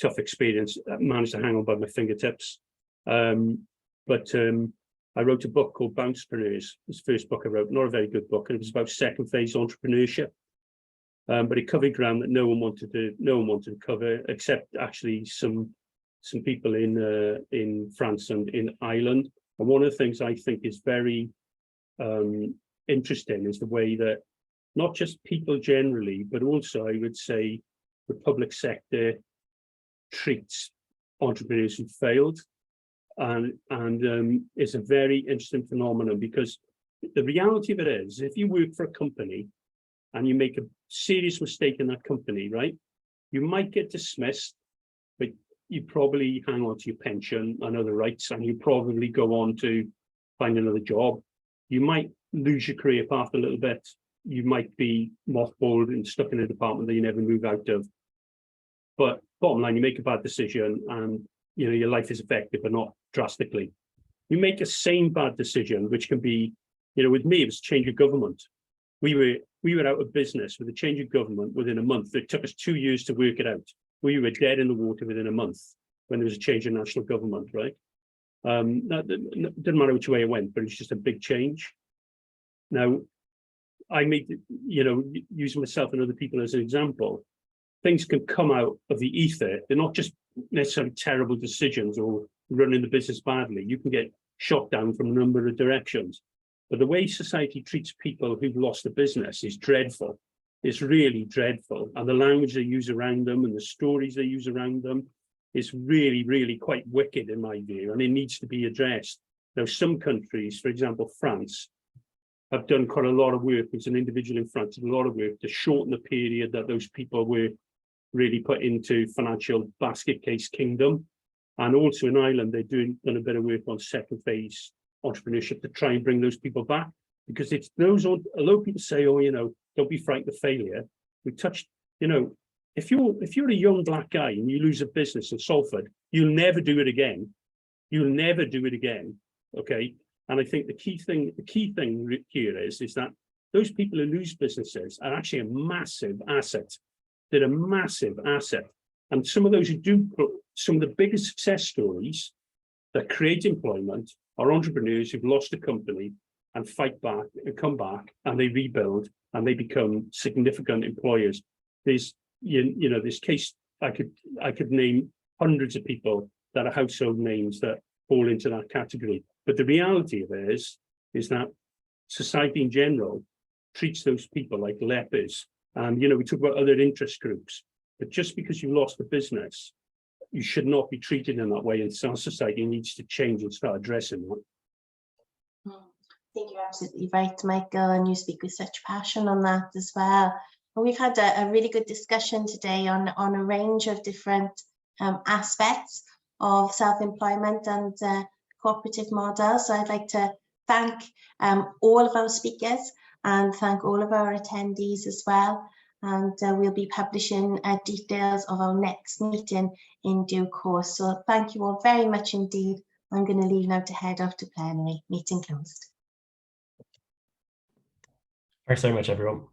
tough experience. I managed to hang on by my fingertips. But I wrote a book called Bouncepreneurs. It was the first book I wrote, not a very good book, and it was about second phase entrepreneurship. But it covered ground that no one wanted to cover, except actually some people in France and in Ireland. And one of the things I think is very interesting is the way that not just people generally, but also I would say the public sector treats entrepreneurs who failed. And it's a very interesting phenomenon, because the reality of it is, if you work for a company and you make a serious mistake in that company, right, you might get dismissed, but you probably hang on to your pension and other rights, and you probably go on to find another job. You might lose your career path a little bit. You might be mothballed and stuck in a department that you never move out of. But bottom line, you make a bad decision and you know your life is affected, but not drastically. You make a same bad decision, which can be, you know, with me, it was change of government. We were out of business with a change of government within a month. It took us 2 years to work it out. We were dead in the water within a month when there was a change in national government, right? That didn't matter which way it went, but it's just a big change. Now, I made, you know, using myself and other people as an example, things can come out of the ether. They're not just necessarily terrible decisions or running the business badly. You can get shot down from a number of directions. But the way society treats people who've lost a business is dreadful. It's really dreadful. And the language they use around them and the stories they use around them is really, really quite wicked in my view, and it needs to be addressed. Now, some countries, for example, France, have done quite a lot of work. As an individual in France, a lot of work to shorten the period that those people were really put into financial basket case kingdom. And also in Ireland, they're done a bit of work on second phase entrepreneurship to try and bring those people back. Because it's those, although people say, oh, you know, don't be frightened of failure. We touched, you know, if you're a young black guy and you lose a business in Salford, you'll never do it again. You'll never do it again. Okay. And I think the key thing here is that those people who lose businesses are actually a massive asset. They're a massive asset. And some of those who do, some of the biggest success stories that create employment are entrepreneurs who've lost a company and fight back and come back and they rebuild and they become significant employers. There's, you know, this case, I could name hundreds of people that are household names that fall into that category. But the reality of it is that society in general treats those people like lepers. And, you know, we talk about other interest groups, but just because you lost a business, you should not be treated in that way. And our society needs to change and start addressing that. I think you're absolutely right, Michael, and you speak with such passion on that as well. And we've had a really good discussion today on a range of different aspects of self-employment and cooperative models. So I'd like to thank all of our speakers and thank all of our attendees as well. And we'll be publishing details of our next meeting in due course. So thank you all very much indeed. I'm going to leave now to head off to plenary. Meeting closed. Thanks so much, everyone.